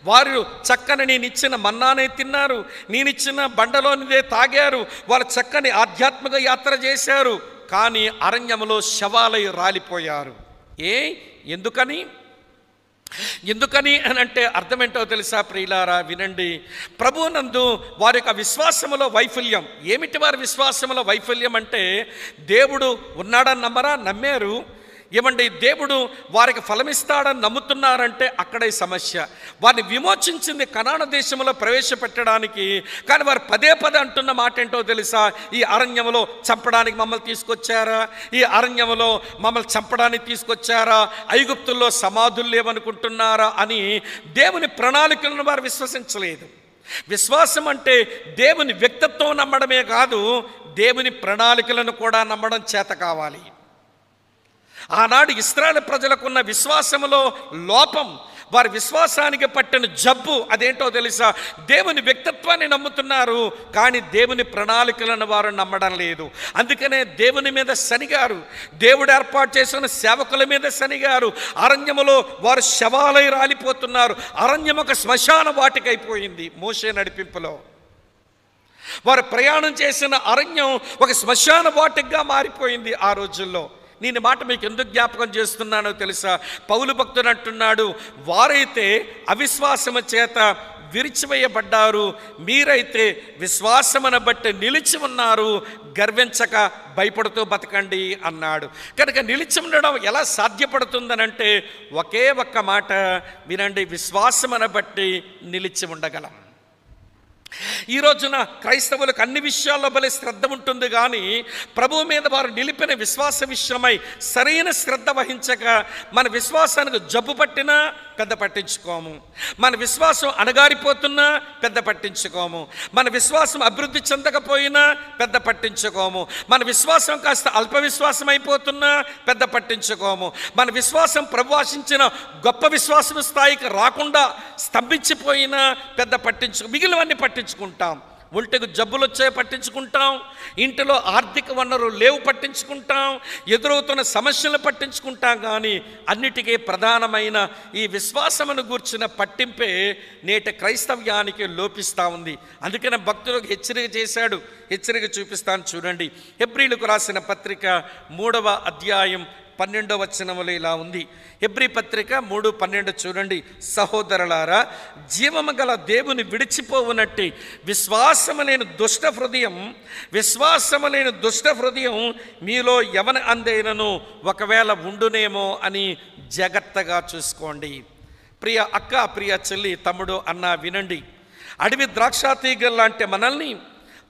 వారు చక్కని నేనిచ్చిన మన్నానే తిన్నారు, నేనిచ్చిన బండలోనిదే తాగారు. వారు చక్కని ఆధ్యాత్మిక యాత్ర చేశారు. కానీ అరణ్యములో శవాలై రాలిపోయారు. ఎందుకని అని అంటే అర్థం ఏంటో తెలుసా ప్రియులారా? వినండి, ప్రభువునందు వారి యొక్క విశ్వాసములో వైఫల్యం. ఏమిటి వారి విశ్వాసములో వైఫల్యం అంటే, దేవుడు ఉన్నాడని నమ్మరా? నమ్మారు. ఏమండి, దేవుడు వారికి ఫలమిస్తాడని నమ్ముతున్నారంటే అక్కడే సమస్య. వారిని విమోచించింది కనాను దేశంలో ప్రవేశపెట్టడానికి, కానీ వారు పదే అంటున్న మాట ఏంటో తెలుసా? ఈ అరణ్యములో చంపడానికి మమ్మల్ని తీసుకొచ్చారా? ఈ అరణ్యములో మమ్మల్ని చంపడానికి తీసుకొచ్చారా? ఐగుప్తుల్లో సమాధులు లేవనుకుంటున్నారా అని దేవుని ప్రణాళికలను వారు విశ్వసించలేదు. విశ్వాసం అంటే దేవుని వ్యక్తిత్వం నమ్మడమే కాదు, దేవుని ప్రణాళికలను కూడా నమ్మడం చేత కావాలి. ఆనాడు ఇశ్రాయేలు ప్రజలకున్న విశ్వాసములో లోపం, వారి విశ్వాసానికి పట్టిన జబ్బు అదేంటో తెలుసా? దేవుని వ్యక్తిత్వాన్ని నమ్ముతున్నారు, కానీ దేవుని ప్రణాళికలను వారు నమ్మడం లేదు. అందుకనే దేవుని మీద శనిగారు, దేవుడు ఏర్పాటు చేసిన సేవకుల మీద శనిగారు. అరణ్యములో వారు శవాలై రాలిపోతున్నారు. అరణ్యం ఒక శ్మశాన వాటికైపోయింది. మోషే నడిపింపులో వారు ప్రయాణం చేసిన అరణ్యం ఒక శ్మశాన వాటికగా మారిపోయింది ఆ రోజుల్లో. నేను మాట మీకు ఎందుకు జ్ఞాపకం చేస్తున్నానో తెలుసా? పౌలు భక్తుడు అంటున్నాడు, వారైతే అవిశ్వాసము చేత విరిచివేయబడ్డారు, మీరైతే విశ్వాసమును బట్టి నిలిచి ఉన్నారు, గర్వించక భయపడుతూ బతకండి అన్నాడు. కనుక నిలిచి ఉండడం ఎలా సాధ్యపడుతుందనంటే ఒకే ఒక్క మాట వినండి, విశ్వాసమును బట్టి నిలిచి ఉండగలం. ఈ రోజున క్రైస్తవులకు అన్ని విషయాల్లో భలే శ్రద్ధ ఉంటుంది, కానీ ప్రభువు మీద వారు నిలిపిన విశ్వాస విషయమై సరైన శ్రద్ధ వహించక మన విశ్వాసానికి జబ్బు పట్టినా పెద్ద పట్టించుకోము, మన విశ్వాసం అణగారిపోతున్నా పెద్ద పట్టించుకోము, మన విశ్వాసం అభివృద్ధి చెందకపోయినా పెద్ద పట్టించుకోము, మన విశ్వాసం కాస్త అల్ప విశ్వాసం అయిపోతున్నా పెద్ద పట్టించుకోము, మన విశ్వాసం ప్రభు ఆశించిన గొప్ప విశ్వాసం స్థాయికి రాకుండా స్తంభించిపోయినా పెద్ద మిగిలినవన్నీ పట్టించుకుంటాం. ఒంటికి జబ్బులు వచ్చే పట్టించుకుంటాం, ఇంటిలో ఆర్థిక వనరులు లేవు పట్టించుకుంటాం, ఎదురవుతున్న సమస్యలు పట్టించుకుంటాం, కానీ అన్నిటికీ ప్రధానమైన ఈ విశ్వాసమును గూర్చిన పట్టింపే నేటి క్రైస్తవ్యానికి లోపిస్తూ ఉంది. అందుకనే భక్తులకు హెచ్చరిక చేశాడు. హెచ్చరిక చూపిస్తాను చూడండి. హెబ్రీలకు రాసిన పత్రిక 3వ అధ్యాయం 12వ వచనములో ఇలా ఉంది. హెబ్రీ పత్రిక 3:12 చూడండి. సహోదరులారా, జీవము గల దేవుని విడిచిపోవునట్టి విశ్వాసము లేని దుష్ట హృదయం మీలో ఎవని అందైనను ఒకవేళ ఉండునేమో అని జాగ్రత్తగా చూసుకోండి. ప్రియ అక్క, ప్రియ చెల్లి, తమ్ముడు, అన్న, వినండి. అడవి ద్రాక్ష తీగల్లాంటి మనల్ని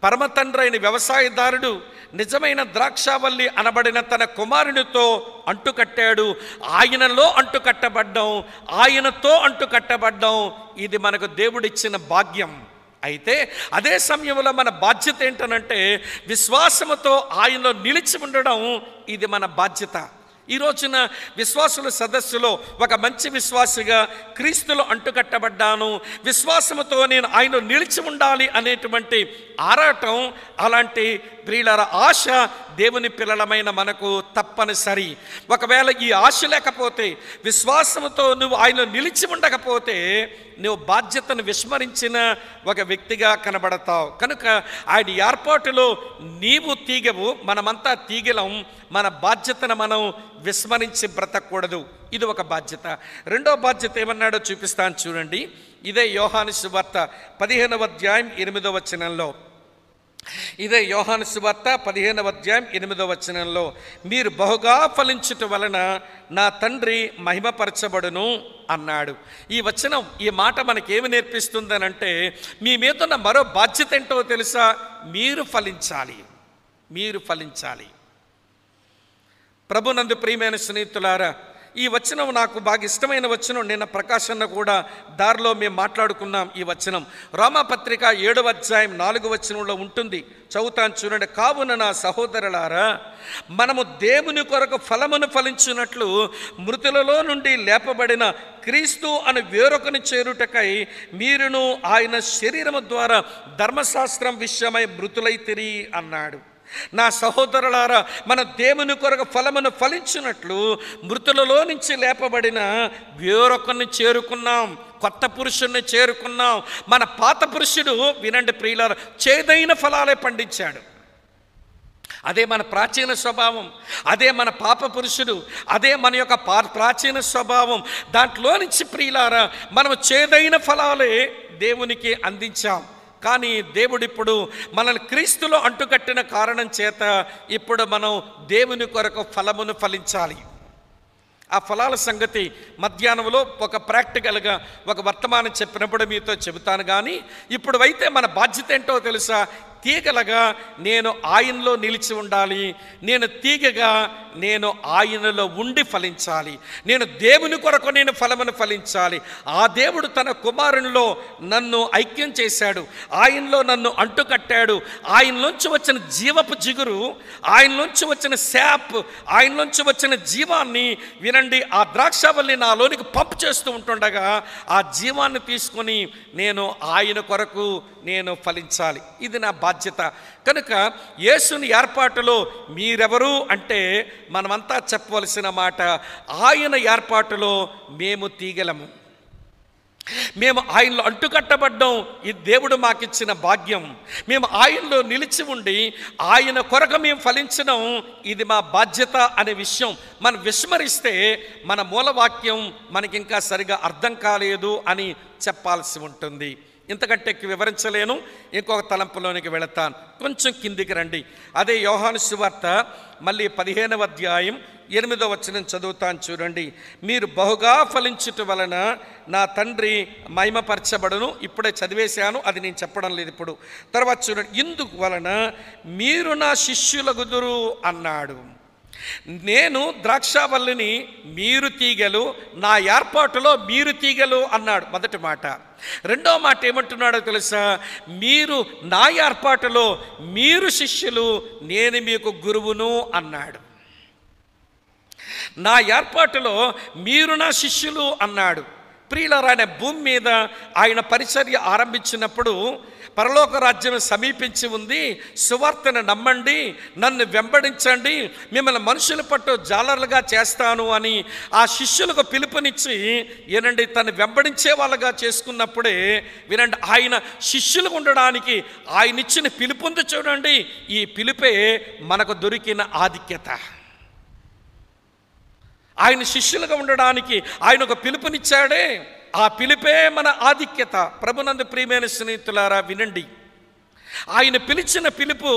పరమతండ్రి అయిన వ్యవసాయదారుడు నిజమైన ద్రాక్షావల్లి అనబడిన తన కుమారునితో అంటుకట్టాడు. ఆయనలో అంటుకట్టబడ్డం, ఆయనతో అంటుకట్టబడ్డం ఇది మనకు దేవుడిచ్చిన భాగ్యం. అయితే అదే సమయంలో మన బాధ్యత ఏంటనంటే విశ్వాసముతో ఆయనలో నిలిచి ఉండడం. ఇది మన బాధ్యత. ఈ రోజున విశ్వాసుల సదస్సులో ఒక మంచి విశ్వాసిగా క్రీస్తులో అంటుకట్టబడ్డాను, విశ్వాసముతో నేను ఆయన నిలిచి ఉండాలి అనేటువంటి ఆరాటం, అలాంటి ప్రియుల ఆశ దేవుని పిల్లలమైన మనకు తప్పనిసరి. ఒకవేళ ఈ ఆశ లేకపోతే, విశ్వాసముతో నువ్వు ఆయన నిలిచి ఉండకపోతే నువ్వు బాధ్యతను విస్మరించిన ఒక వ్యక్తిగా కనబడతావు. కనుక ఆయన ఏర్పాటులో నీవు తీగవు, మనమంతా తీగలం. మన బాధ్యతను మనం విస్మరించి బ్రతకూడదు. ఇది ఒక బాధ్యత. రెండో బాధ్యత ఏమన్నాడో చూపిస్తాను చూడండి. ఇదే యోహాను సువార్త 15వ అధ్యాయం 8వ వచనంలో, ఇదే యోహాను సువార్త 15వ అధ్యాయం 8వ వచనంలో, మీరు బహుగా ఫలించుట వలన నా తండ్రి మహిమపరచబడును అన్నాడు. ఈ వచనం, ఈ మాట మనకేమి నేర్పిస్తుందనంటే మీ మీద ఉన్న మరో బాధ్యత ఏంటో తెలుసా? మీరు ఫలించాలి. ప్రభునందు ప్రియమైన స్నేహితులారా, ఈ వచనం నాకు బాగా ఇష్టమైన వచనం. నిన్న ప్రకాశన్న కూడా దారిలో మేము మాట్లాడుకున్నాం. ఈ వచనం రోమాపత్రిక 7వ అధ్యాయం 4వ వచనంలో ఉంటుంది. చదువుతాను చూడండి. కావున నా సహోదరులారా, మనము దేవుని కొరకు ఫలమును ఫలించినట్లు మృతులలో నుండి లేపబడిన క్రీస్తు అని వేరొకని చేరుటకై మీరును ఆయన శరీరము ద్వారా ధర్మశాస్త్రం విషయమై మృతులైతిరి అన్నాడు. నా సహోదరులారా, మన దేవుని కొరకు ఫలమును ఫలించినట్లు మృతులలో నుంచి లేపబడిన వేరొకరిని చేరుకున్నాం, కొత్త పురుషుడిని చేరుకున్నాం. మన పాత పురుషుడు, వినండి ప్రియులారా, చేదైన ఫలాలే పండించాడు. అదే మన ప్రాచీన స్వభావం, అదే మన పాప పురుషుడు, అదే మన యొక్క ప్రాచీన స్వభావం. దాంట్లో నుంచి ప్రియులారా మనం చేదైన ఫలాలే దేవునికి అందించాం. కానీ దేవుడిప్పుడు మనల్ని క్రీస్తులో అంటుకట్టిన కారణం చేత ఇప్పుడు మనం దేవుని కొరకు ఫలమును ఫలించాలి. ఆ ఫలాల సంగతి మధ్యాహ్నంలో ఒక ప్రాక్టికల్గా ఒక వర్తమానం చెప్పినప్పుడు మీతో చెబుతాను. కానీ ఇప్పుడు అయితే మన బాధ్యత ఏంటో తెలుసా? తీగలగా నేను ఆయనలో నిలిచి ఉండాలి. నేను తీగగా నేను ఆయనలో ఉండి ఫలించాలి. నేను దేవుని కొరకు నేను ఫలమును ఫలించాలి. ఆ దేవుడు తన కుమారునిలో నన్ను ఐక్యం చేశాడు, ఆయనలో నన్ను అంటుకట్టాడు. ఆయనలోంచి వచ్చిన జీవపు జిగురు, ఆయనలోంచి వచ్చిన శాప్, ఆయనలోంచి వచ్చిన జీవాన్ని, వినండి, ఆ ద్రాక్షవల్లి నాలోనికి పంపు చేస్తూ ఉంటుండగా ఆ జీవాన్ని తీసుకొని నేను ఆయన కొరకు నేను ఫలించాలి. ఇది నా బాధ్యత. కనుక యేసుని ఏర్పాటులో మీరెవరు అంటే మనమంతా చెప్పవలసిన మాట, ఆయన ఏర్పాటులో మేము తీగలము, మేము ఆయనలో అంటుకట్టబడ్డం. ఈ దేవుడు మాకిచ్చిన భాగ్యం. మేము ఆయనలో నిలిచి ఉండి ఆయన కొరకు మేము ఫలించడం, ఇది మా బాధ్యత అనే విషయం మనం విస్మరిస్తే మన మూలవాక్యం మనకింకా సరిగా అర్థం కాలేదు అని చెప్పాల్సి ఉంటుంది. ఇంతకంటే వివరించలేను, ఇంకొక తలంపులోనికి వెళతాను. కొంచెం కిందికి రండి. అదే యోహాను సువార్త మళ్ళీ 15వ అధ్యాయం 8వ వచనం చదువుతాను చూడండి. మీరు బహుగా ఫలించుట వలన నా తండ్రి మహిమపరచబడును. ఇప్పుడే చదివేశాను, అది నేను చెప్పడం లేదు ఇప్పుడు. తర్వాత చూడండి, ఇందుకు వలన మీరు నా శిష్యులగుదురు అన్నాడు. నేను ద్రాక్షావల్లిని, మీరు తీగలు, నా ఏర్పాటులో మీరు తీగలు అన్నాడు మొదటి మాట. రెండో మాట ఏమంటున్నాడో తెలుసా? మీరు నా ఏర్పాటులో మీరు శిష్యులు, నేను మీకు గురువును అన్నాడు. నా ఏర్పాటులో మీరు నా శిష్యులు అన్నాడు. ప్రియులారా, ఆయన భూమి మీద ఆయన పరిచర్య ఆరంభించినప్పుడు పరలోక రాజ్యం సమీపించి ఉంది, సువార్తను నమ్మండి, నన్ను వెంబడించండి, మిమ్మల్ని మనుషుల పట్టు జాలర్లుగా చేస్తాను అని ఆ శిష్యులకు పిలుపునిచ్చి ఏనండి తను వెంబడించే వాళ్ళగా చేసుకున్నప్పుడే వినండి, ఆయన శిష్యులకు ఉండడానికి ఆయన ఇచ్చిన పిలుపుంది చూడండి. ఈ పిలుపే మనకు దొరికిన ఆధిక్యత. ఆయన శిష్యులుగా ఉండడానికి ఆయన ఒక పిలుపునిచ్చాడే, ఆ పిలుపే మన ఆధిక్యత. ప్రభునందు ప్రియమైన స్నేహితులారా వినండి, ఆయన పిలిచిన పిలుపు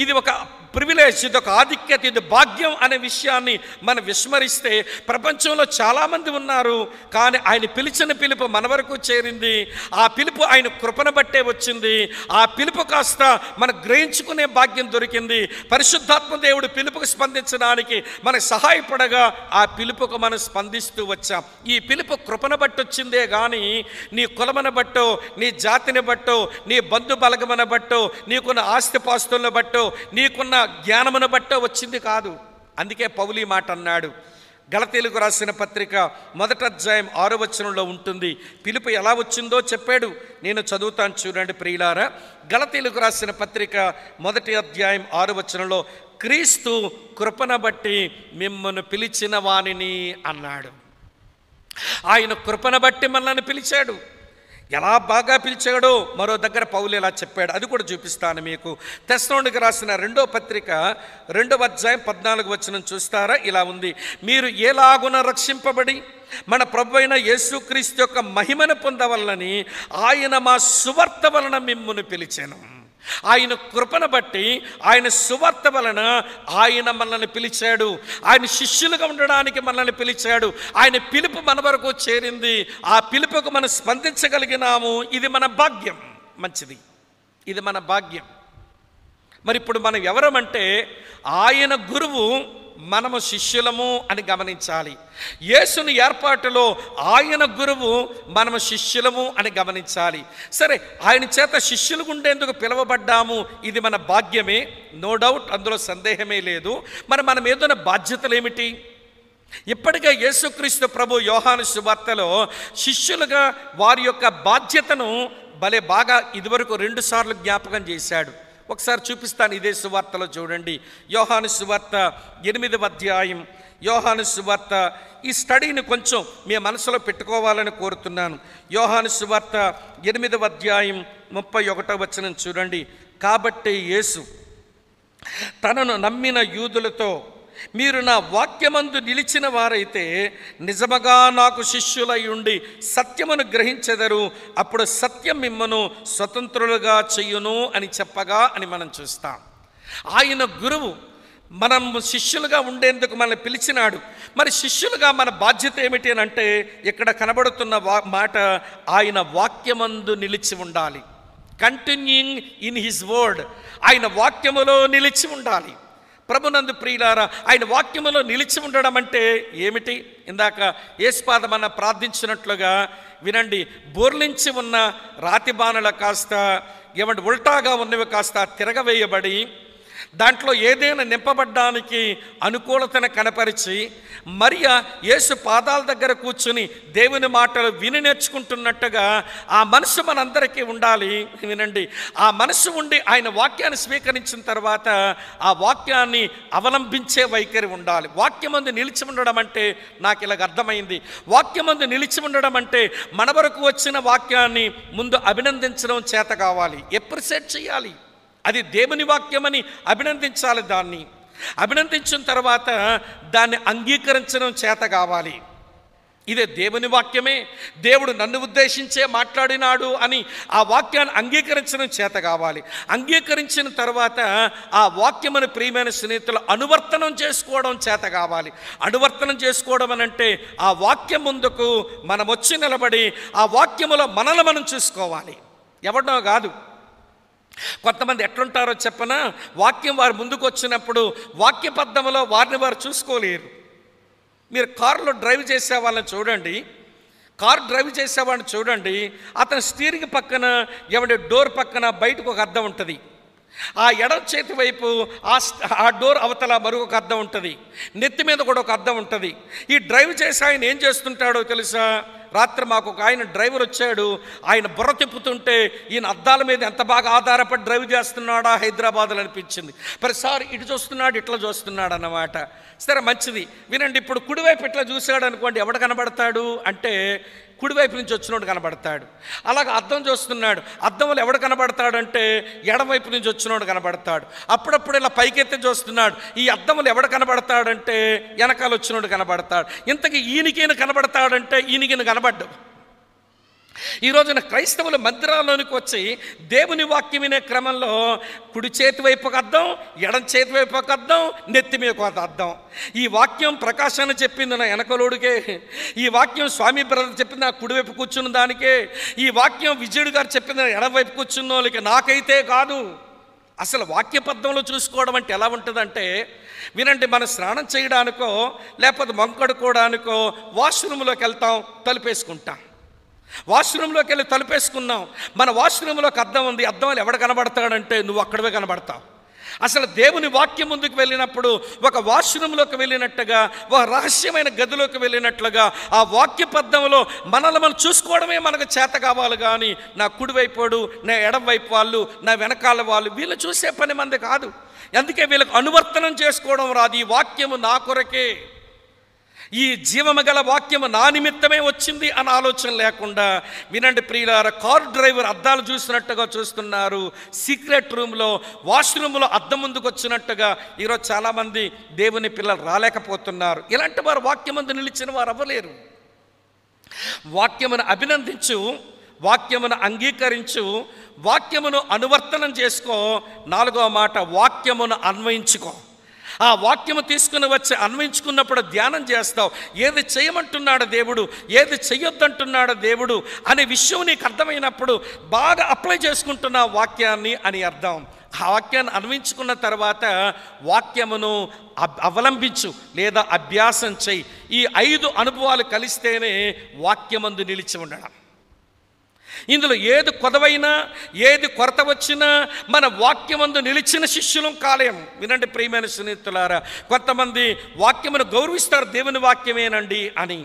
ఇది ఒక ప్రివిలేజ్, ఇది ఒక ఆధిక్యత, ఇది భాగ్యం అనే విషయాన్ని మనం విస్మరిస్తే ప్రపంచంలో చాలామంది ఉన్నారు, కానీ ఆయన పిలిచిన పిలుపు మన వరకు చేరింది. ఆ పిలుపు ఆయన కృపను బట్టే వచ్చింది. ఆ పిలుపు కాస్త మనం గ్రహించుకునే భాగ్యం దొరికింది. పరిశుద్ధాత్మ దేవుడు పిలుపుకు స్పందించడానికి మనకు సహాయపడగా ఆ పిలుపుకు మనం స్పందిస్తూ వచ్చాం. ఈ పిలుపు కృపను బట్టి వచ్చిందే కానీ నీ కులమును బట్టో, నీ జాతిని బట్టో, నీ బంధు బలగమును బట్టో, నీకున్న ఆస్తిపాస్తులను బట్టో, నీకున్న జ్ఞానమును బట్టో వచ్చింది కాదు. అందుకే పౌలు మాట అన్నాడు. గలతీయులకు రాసిన పత్రిక 1వ అధ్యాయం 6వ వచనంలో ఉంటుంది. పిలుపు ఎలా వచ్చిందో చెప్పాడు. నేను చదువుతాను చూడండి ప్రియులారా. గలతీయులకు రాసిన పత్రిక 1వ అధ్యాయం 6వ వచనంలో క్రీస్తు కృపను బట్టి మిమ్మల్ని పిలిచిన వానిని అన్నాడు. ఆయన కృపను బట్టి మనల్ని పిలిచాడు. ఎలా బాగా పిలిచాడో మరో దగ్గర పౌలు ఎలా చెప్పాడు, అది కూడా చూపిస్తాను మీకు. తెస్సలోనికీయులకు రాసిన 2వ పత్రిక 2వ అధ్యాయం 14వ వచనం చూస్తారా? ఇలా ఉంది, మీరు ఎలాగున రక్షింపబడి మన ప్రభువైన యేసుక్రీస్తు యొక్క మహిమను పొందవలనని ఆయన మా సువార్త వలన మిమ్మును పిలిచెను. ఆయన కృపను బట్టి, ఆయన సువార్త వలన ఆయన మనల్ని పిలిచాడు. ఆయన శిష్యులుగా ఉండడానికి మనల్ని పిలిచాడు. ఆయన పిలుపు మన వరకు చేరింది. ఆ పిలుపుకు మనం స్పందించగలిగినాము. ఇది మన భాగ్యం. మంచిది, ఇది మన భాగ్యం. మరి ఇప్పుడు మనం ఎవరమంటే ఆయన గురువు, మనము శిష్యులము అని గమనించాలి. యేసుని ఏర్పాటులో ఆయన గురువు, మనము శిష్యులము అని గమనించాలి. సరే, ఆయన చేత శిష్యులు ఉండేందుకు పిలువబడ్డాము, ఇది మన భాగ్యమే, నో డౌట్, అందులో సందేహమే లేదు. మరి మనం ఏదైనా బాధ్యతలు ఏమిటి? ఇప్పటికే యేసుక్రీస్తు ప్రభు యోహాను సువార్తలో శిష్యులుగా వారి యొక్క బాధ్యతను భలే బాగా ఇదివరకు 2 సార్లు జ్ఞాపకం చేశాడు. ఒకసారి చూపిస్తాను, ఇదే సువార్తలో చూడండి. యోహాను సువార్త 8వ అధ్యాయం. యోహాను సువార్త, ఈ స్టడీని కొంచెం మీ మనసులో పెట్టుకోవాలని కోరుతున్నాను. యోహాను సువార్త 8వ అధ్యాయం 31వ వచనం చూడండి. కాబట్టి యేసు తనను నమ్మిన యూదులతో, మీరు నా వాక్యమందు నిలిచిన వారైతే నిజముగా నాకు శిష్యులై ఉండి సత్యమును గ్రహించెదరు, అప్పుడు సత్యం మిమ్మను స్వతంత్రులుగా చెయ్యును అని చెప్పగా అని మనం చూస్తాం. ఆయన గురువు, మనం శిష్యులుగా ఉండేందుకు మనల్ని పిలిచినాడు. మరి శిష్యులుగా మన బాధ్యత ఏమిటి అని అంటే ఇక్కడ కనబడుతున్న మాట, ఆయన వాక్యమందు నిలిచి ఉండాలి. కంటిన్యూయింగ్ ఇన్ హిజ్ వర్డ్, ఆయన వాక్యములో నిలిచి ఉండాలి. ప్రభునందు ప్రియులారా, ఆయన వాక్యములో నిలిచి ఉండడం అంటే ఏమిటి? ఇందాక యేసుపాద మన ప్రార్థించినట్లుగా వినండి, బోర్లించి ఉన్న రాతి బాణల కాస్త ఏమంటే ఉల్టాగా ఉన్నవి కాస్త తిరగవేయబడి దాంట్లో ఏదైనా నింపబడ్డానికి అనుకూలతను కనపరిచి మరియా యేసు పాదాల దగ్గర కూర్చుని దేవుని మాటలు విని నేర్చుకుంటున్నట్టుగా ఆ మనసు మనందరికీ ఉండాలి. వినండి, ఆ మనసు ఉండి ఆయన వాక్యాన్ని స్వీకరించిన తర్వాత ఆ వాక్యాన్ని అవలంబించే వైఖరి ఉండాలి. వాక్యమందు నిలిచి ఉండడం అంటే నాకు ఇలాగ అర్థమైంది. వాక్యమందు నిలిచి ఉండడం అంటే మన వరకు వచ్చిన వాక్యాన్ని ముందు అభినందించడం చేత కావాలి, ఎప్రిషియేట్ చేయాలి. అది దేవుని వాక్యమని అభినందించాలి. దాన్ని అభినందించిన తర్వాత దాన్ని అంగీకరించడం చేత కావాలి. ఇదే దేవుని వాక్యమే, దేవుడు నన్ను ఉద్దేశించే మాట్లాడినాడు అని ఆ వాక్యాన్ని అంగీకరించడం చేత కావాలి. అంగీకరించిన తర్వాత ఆ వాక్యమును ప్రియమైన స్నేహితులు అనువర్తనం చేసుకోవడం చేత కావాలి. అనువర్తనం చేసుకోవడం అని అంటే ఆ వాక్యం ముందుకు మనం వచ్చి నిలబడి ఆ వాక్యములో మనల్ని మనం చూసుకోవాలి, ఎవరినో కాదు. కొంతమంది ఎట్లుంటారో చెప్పనా, వాక్యం వారి ముందుకు వచ్చినప్పుడు వాక్యబద్ధములో వారిని వారు చూసుకోలేరు. మీరు కారులో డ్రైవ్ చేసే వాళ్ళని చూడండి, కారు డ్రైవ్ చేసేవాడిని చూడండి, అతని స్టీరింగ్ పక్కన ఎవడి డోర్ పక్కన బయటకు ఒక అద్దం ఉంటుంది, ఆ ఎడమ చేతి వైపు ఆ డోర్ అవతల మరొక అద్దం ఉంటుంది, నెత్తి మీద కూడా ఒక అద్దం ఉంటుంది. ఈ డ్రైవ్ చేసి ఆయన ఏం చేస్తుంటాడో తెలుసా? రాత్రి మాకు ఒక ఆయన డ్రైవర్ వచ్చాడు, ఆయన బుర్ర తిప్పుతుంటే ఈయన అద్దాల మీద ఎంత బాగా ఆధారపడి డ్రైవ్ చేస్తున్నాడా హైదరాబాద్లో అనిపించింది. ప్రతిసారి ఇటు చూస్తున్నాడు, ఇట్లా చూస్తున్నాడు అన్నమాట. సరే మంచిది, వినండి. ఇప్పుడు కుడివైపు ఇట్లా చూశాడు అనుకోండి, ఎవడు కనబడతాడు అంటే కుడివైపు నుంచి వచ్చినోడు కనబడతాడు. అలాగే అద్దం చూస్తున్నాడు, అద్దంలో ఎవడు కనబడతాడు అంటే ఎడమవైపు నుంచి వచ్చినోడు కనబడతాడు. అప్పుడప్పుడు ఇలా పైకెత్తి చూస్తున్నాడు, ఈ అద్దంలో ఎవడు కనబడతాడంటే వెనకాల వచ్చినోడు కనబడతాడు. ఇంతకీ ఈయనకైనా కనబడతాడంటే ఈయనకైనా కనబడ్డు. ఈ రోజున క్రైస్తవులు మందిరాల్లోనికి వచ్చి దేవుని వాక్యం వినే క్రమంలో కుడి చేతి వైపు ఒక అద్దం, ఎడం చేతి వైపు ఒక అద్దం, నెత్తి మీద ఒక అద్దం. ఈ వాక్యం ప్రకాశాన్ని చెప్పింది నా వెనకలోడికే, ఈ వాక్యం స్వామి బ్రదర్ చెప్పింది నా కుడివైపు కూర్చున్న దానికే, ఈ వాక్యం విజయుడు గారు చెప్పింది నా ఎడమవైపు కూర్చున్న వాళ్ళకి, నాకైతే కాదు. అసలు వాక్యబద్ధంలో చూసుకోవడం అంటే ఎలా ఉంటుందంటే, వినండి, మనం స్నానం చేయడానికో లేకపోతే మొంకడుకోవడానికో వాష్రూమ్లోకి వెళ్తాం, తలుపేసుకుంటాం. వాష్రూమ్లోకి వెళ్ళి తలుపేసుకున్నాం, మన వాష్రూమ్లోకి అద్దం ఉంది, అద్దంలో ఎవడు కనబడతాడంటే నువ్వు అక్కడవే కనబడతావు. అసలు దేవుని వాక్యం ముందుకు వెళ్ళినప్పుడు ఒక వాష్రూమ్లోకి వెళ్ళినట్టుగా, ఒక రహస్యమైన గదిలోకి వెళ్ళినట్లుగా ఆ వాక్య పద్ధంలో మనల్ని మనం చూసుకోవడమే మనకు చేత కావాలి. కానీ నా కుడివైపోడు, నా ఎడం వైపు వాళ్ళు, నా వెనకాల వాళ్ళు, వీళ్ళు చూసే పని మంది కాదు. అందుకే వీళ్ళకు అనువర్తనం చేసుకోవడం రాదు. ఈ వాక్యము నా కొరకే, ఈ జీవము గల వాక్యము నా నిమిత్తమే వచ్చింది అన్న ఆలోచన లేకుండా, వినండి ప్రియులారా, కారు డ్రైవర్ అద్దాలు చూసినట్టుగా చూస్తున్నారు, సీక్రెట్ రూమ్లో వాష్రూమ్లో అద్దం ముందుకు వచ్చినట్టుగా ఈరోజు చాలామంది దేవుని పిల్లలు రాలేకపోతున్నారు. ఇలాంటి వారు వాక్యమందు నిలిచిన వారు అవ్వలేరు. వాక్యమును అభినందించు, వాక్యమును అంగీకరించు, వాక్యమును అనువర్తనం చేసుకో. 4వ మాట, వాక్యమును అన్వయించుకో. ఆ వాక్యము తీసుకుని వచ్చి అన్వయించుకున్నప్పుడు ధ్యానం చేస్తావు. ఏది చేయమంటున్నాడు దేవుడు, ఏది చెయ్యొద్దంటున్నాడు దేవుడు అనే విషయం నీకు అర్థమైనప్పుడు బాగా అప్లై చేసుకుంటున్న వాక్యాన్ని అని అర్థం. ఆ వాక్యాన్ని అన్వయించుకున్న తర్వాత వాక్యమును అవలంబించు లేదా అభ్యాసం చెయ్యి. ఈ 5 అనుభవాలు కలిస్తేనే వాక్యమందు నిలిచి ఉండడం. ఇందులో ఏది కొదవైనా, ఏది కొరత వచ్చినా మన వాక్యమందు నిలిచిన శిష్యులం కాలేం. వినండి ప్రియమైన స్నేహితులారా, కొంతమంది వాక్యమును గౌరవిస్తారు, దేవుని వాక్యమేనండి అని,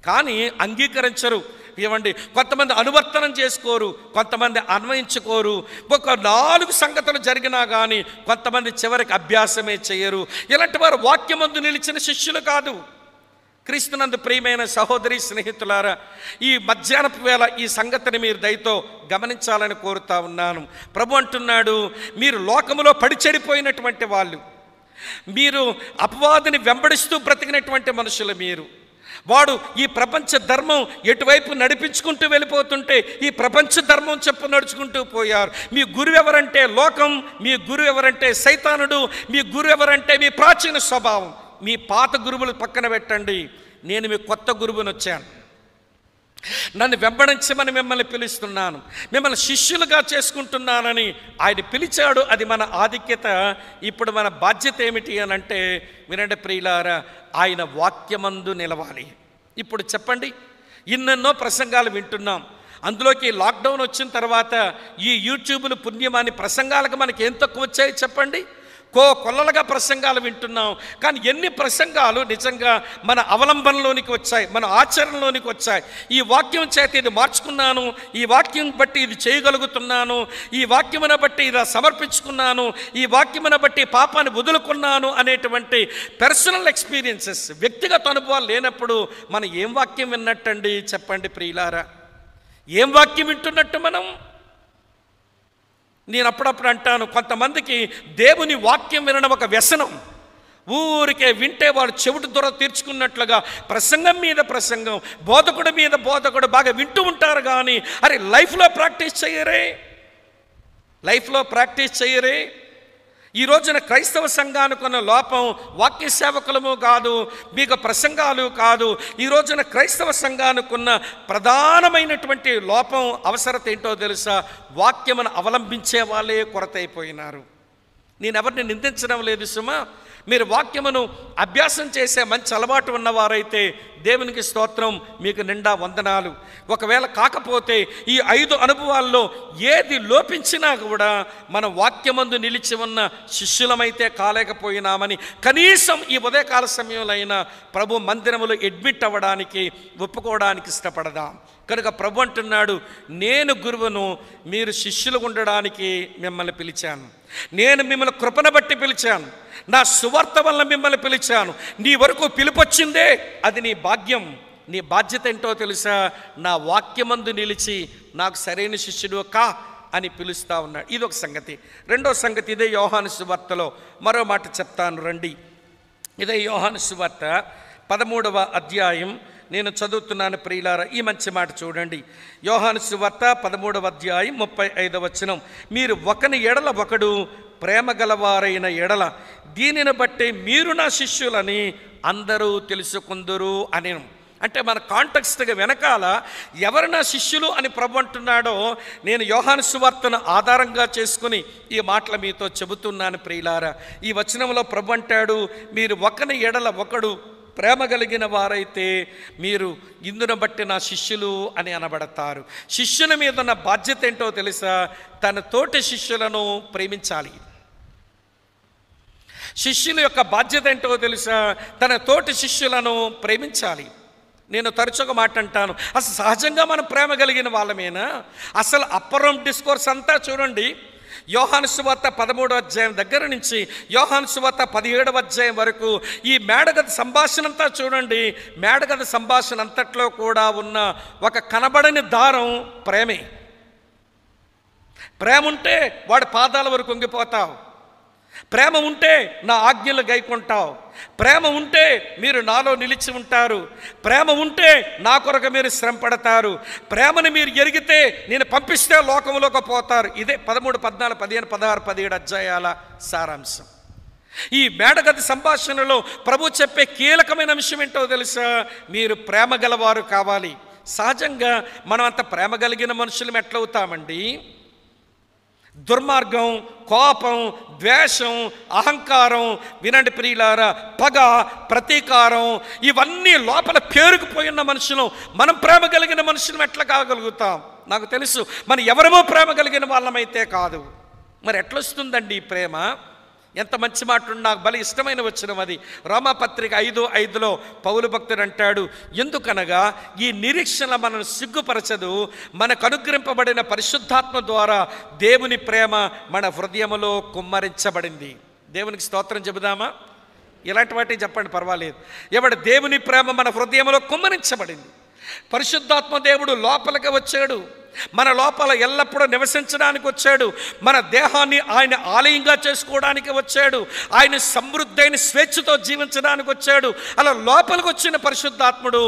కానీ అంగీకరించరు. ఏమండి, కొంతమంది అనువర్తనం చేసుకోరు, కొంతమంది అన్వయించుకోరు. ఒక 4 సంగతులు జరిగినా కానీ కొంతమంది చివరికి అభ్యాసమే చేయరు. ఇలాంటి వారు వాక్యమందు నిలిచిన శిష్యులు కాదు. క్రీస్తునందు ప్రియమైన సహోదరి స్నేహితులారా, ఈ మధ్యాహ్నపు వేళ ఈ సంగతిని మీరు దయతో గమనించాలని కోరుతా ఉన్నాను. ప్రభు అంటున్నాడు, మీరు లోకములో పడి చెడిపోయినటువంటి వాళ్ళు, మీరు అపవాదిని వెంబడిస్తూ బ్రతికినటువంటి మనుషులు మీరు. వాడు ఈ ప్రపంచ ధర్మం ఎటువైపు నడిపించుకుంటూ వెళ్ళిపోతుంటే ఈ ప్రపంచ ధర్మం చెప్పు నడుచుకుంటూ పోయారు. మీ గురువు ఎవరంటే లోకం, మీ గురువు ఎవరంటే సైతానుడు, మీ గురువు ఎవరంటే మీ ప్రాచీన స్వభావం. మీ పాత గురువులు పక్కన పెట్టండి, నేను మీ కొత్త గురువుని వచ్చాను, నన్ను వెంబడించమని మిమ్మల్ని పిలుస్తున్నాను, మిమ్మల్ని శిష్యులుగా చేసుకుంటున్నానని ఆయన పిలిచాడు. అది మన ఆధిక్యత. ఇప్పుడు మన బాధ్యత ఏమిటి అని అంటే, వినండి ప్రియులారా, ఆయన వాక్యమందు నిలవాలి. ఇప్పుడు చెప్పండి, ఎన్నెన్నో ప్రసంగాలు వింటున్నాం, అందులోకి లాక్డౌన్ వచ్చిన తర్వాత ఈ యూట్యూబ్లు పుణ్యమాని ప్రసంగాలకు మనకి ఏం తక్కువ వచ్చాయి చెప్పండి? కొల్లలుగా ప్రసంగాలు వింటున్నాం, కానీ ఎన్ని ప్రసంగాలు నిజంగా మన అవలంబనలోనికి వచ్చాయి, మన ఆచరణలోనికి వచ్చాయి. ఈ వాక్యం చేత ఇది మార్చుకున్నాను, ఈ వాక్యం బట్టి ఇది చేయగలుగుతున్నాను, ఈ వాక్యమును బట్టి ఇలా సమర్పించుకున్నాను, ఈ వాక్యమును బట్టి పాపాన్ని వదులుకున్నాను అనేటువంటి పర్సనల్ ఎక్స్పీరియన్సెస్, వ్యక్తిగత అనుభవాలు లేనప్పుడు మనం ఏం వాక్యం విన్నట్టండి చెప్పండి ప్రియులారా? ఏం వాక్యం వింటున్నట్టు మనం? నేను అప్పుడప్పుడు అంటాను, కొంతమందికి దేవుని వాక్యం వినడం ఒక వ్యసనం. ఊరికే వింటే వాడు చెవిటి దొర తీర్చుకున్నట్లుగా ప్రసంగం మీద ప్రసంగం, బోధకుడి మీద బోధకుడు బాగా వింటూ ఉంటారు. కానీ అరే లైఫ్లో ప్రాక్టీస్ చేయరే. ఈ రోజున క్రైస్తవ సంఘానికి ఉన్న లోపం వాక్య సేవకులము కాదు, మీకు ప్రసంగాలు కాదు. ఈ రోజున క్రైస్తవ సంఘానికి ఉన్న ప్రధానమైనటువంటి లోపం, అవసరత ఏంటో తెలుసా? వాక్యమును అవలంబించే వాళ్ళే కొరత అయిపోయినారు. నేను ఎవరిని నిందించడం లేదు సుమా. మీరు వాక్యమును అభ్యాసం చేసే మంచి అలవాటు ఉన్నవారైతే దేవునికి స్తోత్రం, మీకు నిండా వందనాలు. ఒకవేళ కాకపోతే ఈ 5 అనుభవాల్లో ఏది లోపించినా కూడా మన వాక్యమందు నిలిచి ఉన్న శిష్యులమైతే కాలేకపోయినామని కనీసం ఈ ఉదయకాల సమయంలో అయినా ప్రభు మందిరములో అడ్మిట్ అవ్వడానికి, ఒప్పుకోవడానికి ఇష్టపడదాం. కనుక ప్రభు అంటున్నాడు, నేను గురువును, మీరు శిష్యులు ఉండడానికి మిమ్మల్ని పిలిచాను. నేను మిమ్మల్ని కృపను బట్టి పిలిచాను, నా సువార్త వల్ల మిమ్మల్ని పిలిచాను. నీ వరకు పిలుపొచ్చిందే, అది నీ భాగ్యం. నీ బాధ్యత ఏంటో తెలుసా? నా వాక్యమందు నిలిచి నాకు సరైన శిష్యుడు కా అని పిలుస్తూ ఉన్నాడు. ఇది ఒక సంగతి. రెండో సంగతి, ఇదే యోహాను సువార్తలో మరో మాట చెప్తాను రండి. ఇదే యోహాను సువార్త 13వ అధ్యాయం నేను చదువుతున్నాను ప్రియులారా. ఈ మంచి మాట చూడండి. యోహాను సువార్త 13వ అధ్యాయం 35వ వచనం, మీరు ఒకని ఎడల ఒకడు ప్రేమ గలవారైన ఎడల దీనిని బట్టి మీరు నా శిష్యులని అందరూ తెలుసుకుందురు అని. అంటే మన కాంటెక్స్ట్గా వెనకాల ఎవరు నా శిష్యులు అని ప్రభు అంటున్నాడో నేను యోహాను సువార్తను ఆధారంగా చేసుకుని ఈ మాటలు మీతో చెబుతున్నాను ప్రియులారా. ఈ వచనంలో ప్రభు అంటాడు, మీరు ఒకని ఎడల ఒకడు ప్రేమ కలిగిన వారైతే మీరు ఇందును బట్టి నా శిష్యులు అని అనబడతారు. శిష్యుల మీద ఉన్న బాధ్యత ఏంటో తెలుసా? తన తోటి శిష్యులను ప్రేమించాలి. శిష్యుల యొక్క బాధ్యత ఏంటో తెలుసా? తన తోటి శిష్యులను ప్రేమించాలి. నేను తరచుగా మాట అంటాను, అసలు సహజంగా మనం ప్రేమ కలిగిన వాళ్ళమేనా? అసలు అప్పర్ డిస్కోర్స్ అంతా చూడండి. యోహాను సువార్త 13వ అధ్యాయం దగ్గర నుంచి యోహాను సువార్త 17వ అధ్యాయం వరకు ఈ మేడగది సంభాషణ అంతా చూడండి. మేడగది సంభాషణ అంతట్లో కూడా ఉన్న ఒక కనబడని దారం ప్రేమే. ప్రేమ ఉంటే వాడి పాదాల వరకు వంగిపోతావు. ప్రేమ ఉంటే నా ఆజ్ఞలు గైకుంటావు. ప్రేమ ఉంటే మీరు నాలో నిలిచి ఉంటారు. ప్రేమ ఉంటే నా కొరకు మీరు శ్రమ పడతారు. ప్రేమను మీరు ఎరిగితే నేను పంపిస్తే లోకంలోకి పోతారు. ఇదే 13, 14, 15, 16, 17 అధ్యాయాల సారాంశం. ఈ మేడగది సంభాషణలో ప్రభు చెప్పే కీలకమైన అంశం ఏంటో తెలుసా? మీరు ప్రేమ గలవారు కావాలి. సహజంగా మనం అంత ప్రేమ కలిగిన మనుషులం ఎట్లవుతామండి? దుర్మార్గం, కోపం, ద్వేషం, అహంకారం, వినండి ప్రియులారా, పగ, ప్రతీకారం, ఇవన్నీ లోపల పేరుకుపోయిన మనుషులు. మనం ప్రేమ కలిగిన మనుషులు ఎట్లా కాగలుగుతాం? నాకు తెలుసు మనం ఎవరమో ప్రేమ కలిగిన వాళ్ళమైతే కాదు. మరి ఎట్లొస్తుందండి ఈ ప్రేమ? ఎంత మంచి మాట ఉంది. నాకు భలే ఇష్టమైన వచనం అది. రోమాపత్రిక 5:5లో పౌలు భక్తుడు అంటాడు, ఎందుకనగా ఈ నిరీక్షణ మనను సిగ్గుపరచదు, మనకు అనుగ్రహింపబడిన పరిశుద్ధాత్మ ద్వారా దేవుని ప్రేమ మన హృదయములో కుమ్మరించబడింది. దేవునికి స్తోత్రం చెబుదామా? ఇలాంటి వాటికి చెప్పండి, పర్వాలేదు. ఎవడు దేవుని ప్రేమ మన హృదయంలో కుమ్మరించబడింది. పరిశుద్ధాత్మ దేవుడు లోపలికి వచ్చాడు, మన లోపల ఎల్లప్పుడూ నివసించడానికి వచ్చాడు. మన దేహాన్ని ఆయన ఆలయంగా చేసుకోవడానికి వచ్చాడు. ఆయన సమృద్ధైన స్వేచ్ఛతో జీవించడానికి వచ్చాడు. అలా లోపలికి వచ్చిన పరిశుద్ధాత్ముడు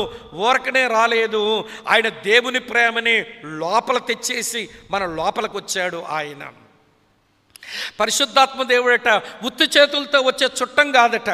ఊరకనే రాలేదు. ఆయన దేవుని ప్రేమని లోపల తెచ్చేసి మన లోపలికి వచ్చాడు. ఆయన పరిశుద్ధాత్మ దేవుడట ఉత్తి చేతులతో వచ్చే చుట్టం కాదట.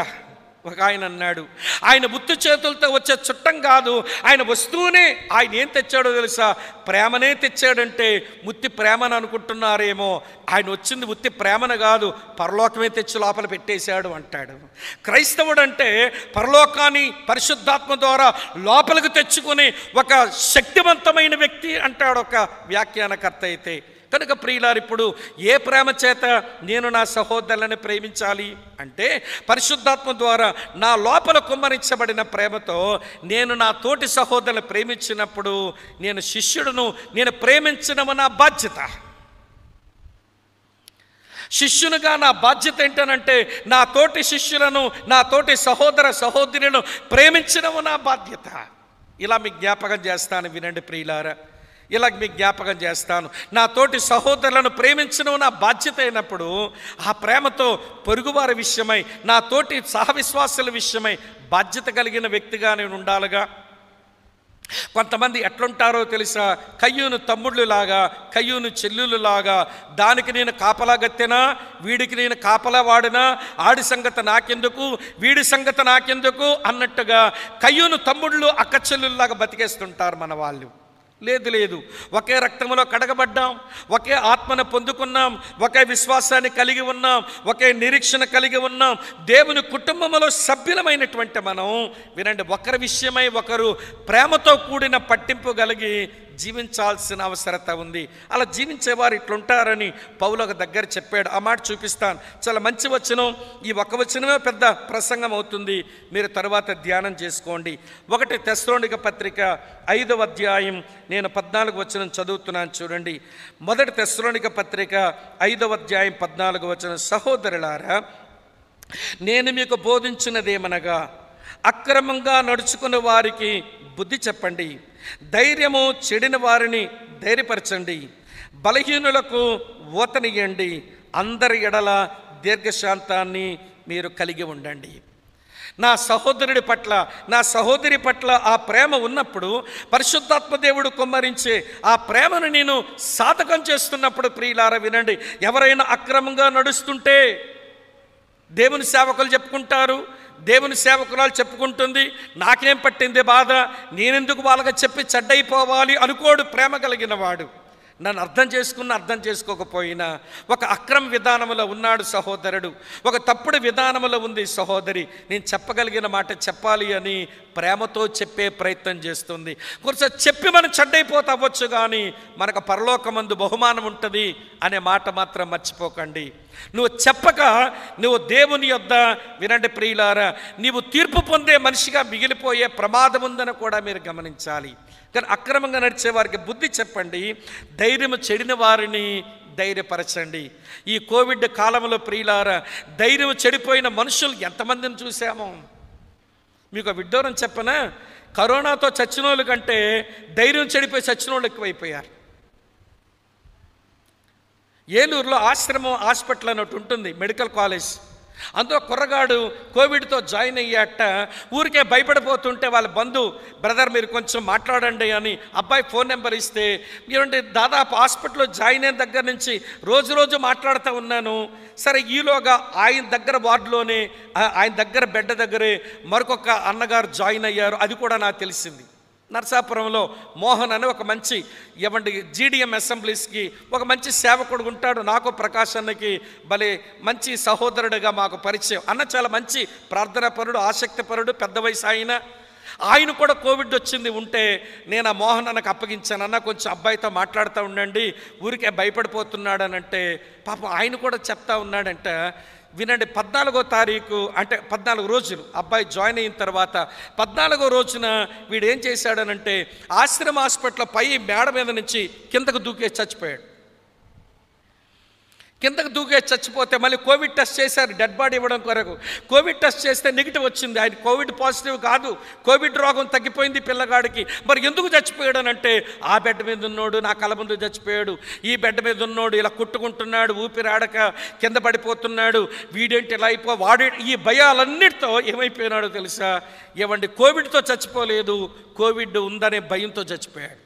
ఒక ఆయన అన్నాడు, ఆయన ఉత్తి చేతులతో వచ్చే చుట్టం కాదు, ఆయన వస్తువునే ఆయన ఏం తెచ్చాడో తెలుసా? ప్రేమనే తెచ్చాడంటే ఉత్తి ప్రేమను అనుకుంటున్నారేమో. ఆయన వచ్చింది ఉత్తి ప్రేమను కాదు, పరలోకమే తెచ్చి లోపల పెట్టేశాడు అంటాడు. క్రైస్తవుడు అంటే పరలోకాన్ని పరిశుద్ధాత్మ ద్వారా లోపలికి తెచ్చుకుని ఒక శక్తివంతమైన వ్యక్తి అంటాడు ఒక వ్యాఖ్యానకర్త అయితే. కనుక ప్రియులారు, ఇప్పుడు ఏ ప్రేమ చేత నేను నా సహోదరులను ప్రేమించాలి అంటే పరిశుద్ధాత్మ ద్వారా నా లోపల కుమ్మరించబడిన ప్రేమతో నేను నా తోటి సహోదరులను ప్రేమించినప్పుడు నేను శిష్యుడును. నేను ప్రేమించడం నా బాధ్యత. శిష్యునిగా నా బాధ్యత ఏంటనంటే నా తోటి శిష్యులను, నా తోటి సహోదర సహోదరులను ప్రేమించడం నా బాధ్యత. ఇలా మీకు జ్ఞాపకం చేస్తాను, వినండి ప్రియులారా. ఇలా మీకు జ్ఞాపకం చేస్తాను, నా తోటి సహోదరులను ప్రేమించడం నా బాధ్యత అయినప్పుడు ఆ ప్రేమతో పొరుగువారి విషయమై, నా తోటి సహవిశ్వాసుల విషయమై బాధ్యత కలిగిన వ్యక్తిగా నేను ఉండాలిగా. కొంతమంది ఎట్లుంటారో తెలుసా, కయ్యూను తమ్ముళ్ళులాగా, కయ్యూను చెల్లులాగా, దానికి నేను కాపలా గత్తెనా, వీడికి నేను కాపలా వాడినా, ఆడి సంగతి నాకెందుకు, వీడి సంగతి నాకెందుకు అన్నట్టుగా కయ్యూను తమ్ముళ్ళు అక్క చెల్లుల్లాగా బతికేస్తుంటారు మన వాళ్ళు. లేదు, ఒకే రక్తంలో కడగబడ్డాం, ఒకే ఆత్మను పొందుకున్నాం, ఒకే విశ్వాసాన్ని కలిగి ఉన్నాం, ఒకే నిరీక్షణ కలిగి ఉన్నాం, దేవుని కుటుంబంలో సభ్యులమైనటువంటి మనం వినండి, ఒకరి విషయమై ఒకరు ప్రేమతో కూడిన పట్టింపు కలిగి జీవించాల్సిన అవసరత ఉంది. అలా జీవించేవారు ఇట్లుంటారని పౌలు ఒక దగ్గర చెప్పాడు. ఆ మాట చూపిస్తాను. చాలా మంచి వచనం. ఈ ఒక వచనమే పెద్ద ప్రసంగం అవుతుంది, మీరు తర్వాత ధ్యానం చేసుకోండి. 1 తెస్సలోనిక పత్రిక 5వ అధ్యాయం నేను 14వ వచనం చదువుతున్నాను చూడండి. 1 తెస్సలోనిక పత్రిక 5వ అధ్యాయం 14వ వచనం, సహోదరులారా, నేను మీకు బోధించినదేమనగా అక్రమంగా నడుచుకున్న వారికి బుద్ధి చెప్పండి, ధైర్యము చెడిన వారిని ధైర్యపరచండి, బలహీనులకు ఊతనియండి, అందరి ఎడల దీర్ఘశాంతాన్ని మీరు కలిగి ఉండండి. నా సహోదరుడి పట్ల, నా సహోదరి పట్ల ఆ ప్రేమ ఉన్నప్పుడు, పరిశుద్ధాత్మ దేవుడు కుమ్మరించే ఆ ప్రేమను నేను సాధకం చేస్తున్నప్పుడు, ప్రియులారా వినండి, ఎవరైనా అక్రమంగా నడుస్తుంటే దేవుని సేవకులు చెప్పుకుంటారు, దేవుని సేవకురాలు చెప్పుకుంటుంది, నాకేం పట్టింది బాధ, నేనెందుకు వాళ్ళకి చెప్పి చెడ్డైపోవాలి అనుకోడు ప్రేమ కలిగిన వాడు. నన్ను అర్థం చేసుకోకపోయినా ఒక అక్రమ విధానంలో ఉన్నాడు సహోదరుడు, ఒక తప్పుడు విధానంలో ఉంది సహోదరి, నేను చెప్పగలిగిన మాట చెప్పాలి అని ప్రేమతో చెప్పే ప్రయత్నం చేస్తుంది. కొంచెం చెప్పి మనం చెడ్డైపోతే అవ్వచ్చు, కానీ మనకు పరలోకమందు బహుమానం ఉంటుంది అనే మాట మాత్రం మర్చిపోకండి. నువ్వు చెప్పక నువ్వు దేవుని యొద్ద, వినండి ప్రియులారా, నీవు తీర్పు పొందే మనిషిగా మిగిలిపోయే ప్రమాదం ఉందని కూడా మీరు గమనించాలి. కానీ అక్రమంగా నడిచే వారికి బుద్ధి చెప్పండి, ధైర్యం చెడిన వారిని ధైర్యపరచండి. ఈ కోవిడ్ కాలంలో ప్రియులారా, ధైర్యం చెడిపోయిన మనుషులు ఎంతమందిని చూసామో. మీకు విడ్డూరం చెప్పనా, కరోనాతో చచ్చిన వాళ్ళ కంటే ధైర్యం చెడిపోయి చచ్చిన వాళ్ళు ఎక్కువైపోయారు. ఏలూరులో ఆశ్రమం హాస్పిటల్ అన్నట్టు ఉంటుంది, మెడికల్ కాలేజ్. అందులో కుర్రగాడు కోవిడ్తో జాయిన్ అయ్యాట. ఊరికే భయపడిపోతుంటే వాళ్ళ బంధువు, బ్రదర్ మీరు కొంచెం మాట్లాడండి అని అబ్బాయి ఫోన్ నెంబర్ ఇస్తే, ఏమంటే దాదాపు హాస్పిటల్లో జాయిన్ అయిన దగ్గర నుంచి రోజు మాట్లాడుతూ ఉన్నాను. సరే, ఈలోగా ఆయన దగ్గర వార్డులోనే, ఆయన దగ్గర బెడ్ దగ్గరే మరొక అన్నగారు జాయిన్ అయ్యారు. అది కూడా నాకు తెలిసింది. నరసాపురంలో మోహన్ అని ఒక మంచి జీడిఎం అసెంబ్లీస్కి ఒక మంచి సేవకుడు ఉంటాడు. నాకు ప్రకాష్ అన్నకి భలే మంచి సహోదరుడిగా మాకు పరిచయం. అన్న చాలా మంచి ప్రార్థనాపరుడు, ఆసక్తిపరుడు, పెద్ద వయసు ఆయన కూడా కోవిడ్ వచ్చింది ఉంటే నేను ఆ మోహన్ అన్నకు అప్పగించాను. అన్న కొంచెం అబ్బాయితో మాట్లాడుతూ ఉండండి, ఊరికే భయపడిపోతున్నాడు అని అంటే, పాపం ఆయన కూడా చెప్తా ఉన్నాడంట. వినండి, 14వ తారీఖు అంటే 14 రోజులు అబ్బాయి జాయిన్ అయిన తర్వాత 14వ రోజున వీడు ఏం చేశాడనంటే, ఆశ్రమ హాస్పిటల్ పై మేడ మీద నుంచి కిందకు దూకేసి చచ్చిపోయాడు. కిందకు దూకేసి చచ్చిపోతే మళ్ళీ కోవిడ్ టెస్ట్ చేశారు డెడ్ బాడీ ఇవ్వడం కొరకు. కోవిడ్ టెస్ట్ చేస్తే నెగిటివ్ వచ్చింది, ఆయన కోవిడ్ పాజిటివ్ కాదు, కోవిడ్ రోగం తగ్గిపోయింది పిల్లగాడికి. మరి ఎందుకు చచ్చిపోయాడు అని అంటే, ఆ బెడ్ మీద ఉన్నోడు నా కళ్ళ ముందు చచ్చిపోయాడు, ఈ బెడ్ మీద ఉన్నోడు ఇలా కుట్టుకుంటున్నాడు, ఊపిరాడక కింద పడిపోతున్నాడు, వీడేంటి ఇలా వాడే ఈ భయాలన్నిటితో ఏమైపోయినాడో తెలుసా, కోవిడ్తో చచ్చిపోలేదు, కోవిడ్ ఉందనే భయంతో చచ్చిపోయాడు.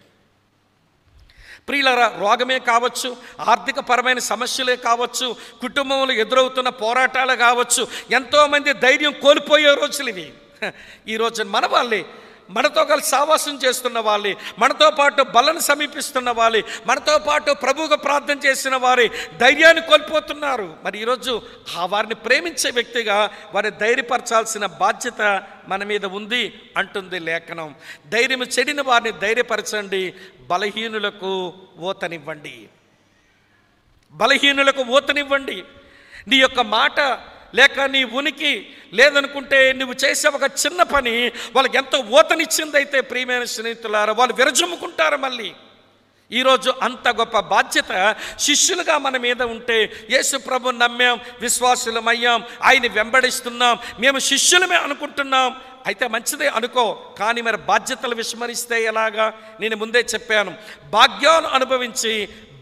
ప్రియులారా, రోగమే కావచ్చు, ఆర్థిక పరమైన సమస్యలే కావచ్చు, కుటుంబంలో ఎదురవుతున్న పోరాటాలు కావచ్చు, ఎంతోమంది ధైర్యం కోల్పోయే రోజులు ఇవి. ఈరోజు మన వాళ్ళే, మనతో కలిసి సావాసం చేస్తున్న వాళ్ళే, మనతో పాటు బలను సమీపిస్తున్న వాళ్ళే, మనతో పాటు ప్రభువుకు ప్రార్థన చేసిన వారే ధైర్యాన్ని కోల్పోతున్నారు. మరి ఈరోజు వారిని ప్రేమించే వ్యక్తిగా వారిని ధైర్యపరచాల్సిన బాధ్యత మన మీద ఉంది అంటుంది లేఖనం. ధైర్యం చెడిన వారిని ధైర్యపరచండి, బలహీనులకు ఊతనివ్వండి, బలహీనులకు ఊతనివ్వండి. నీ యొక్క మాట లేక నీ ఉనికి లేదనుకుంటే నువ్వు చేసే ఒక చిన్న పని వాళ్ళకి ఎంతో ఊతనిచ్చిందైతే ప్రియమైన స్నేహితులారా, వాళ్ళు విరజమ్ముకుంటారు. మళ్ళీ ఈరోజు అంత గొప్ప బాధ్యత శిష్యులుగా మన మీద ఉంటే, యేసు ప్రభుని నమ్మాం, విశ్వాసులమయ్యాం, ఆయన వెంబడిస్తున్నాం, మేము శిష్యులమే అనుకుంటున్నాం. అయితే మంచిదే అనుకో, కానీ మరి బాధ్యతలు విస్మరిస్తే ఎలాగా? నేను ముందే చెప్పాను, భాగ్యాలు అనుభవించి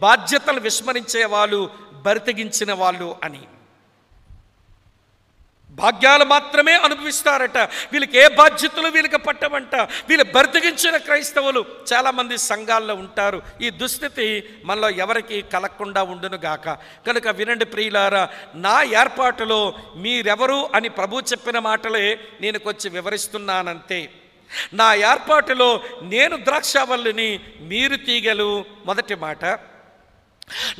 బాధ్యతలు విస్మరించే వాళ్ళు బరితెగించిన వాళ్ళు అని. భాగ్యాలు మాత్రమే అనుభవిస్తారట, వీళ్ళకి ఏ బాధ్యతలు వీళ్ళకి పట్టమంట. వీళ్ళు బరితెగించిన క్రైస్తవులు చాలామంది సంఘాల్లో ఉంటారు. ఈ దుస్థితి మనలో ఎవరికి కలగకుండా ఉండును గాక. కనుక వినండి ప్రియులారా, నా ఏర్పాటులో మీరెవరు అని ప్రభు చెప్పిన మాటలే నేను కొంచెం వివరిస్తున్నానంతే. నా ఏర్పాటులో నేను ద్రాక్షావల్లిని, మీరు తీగలు, మొదటి మాట.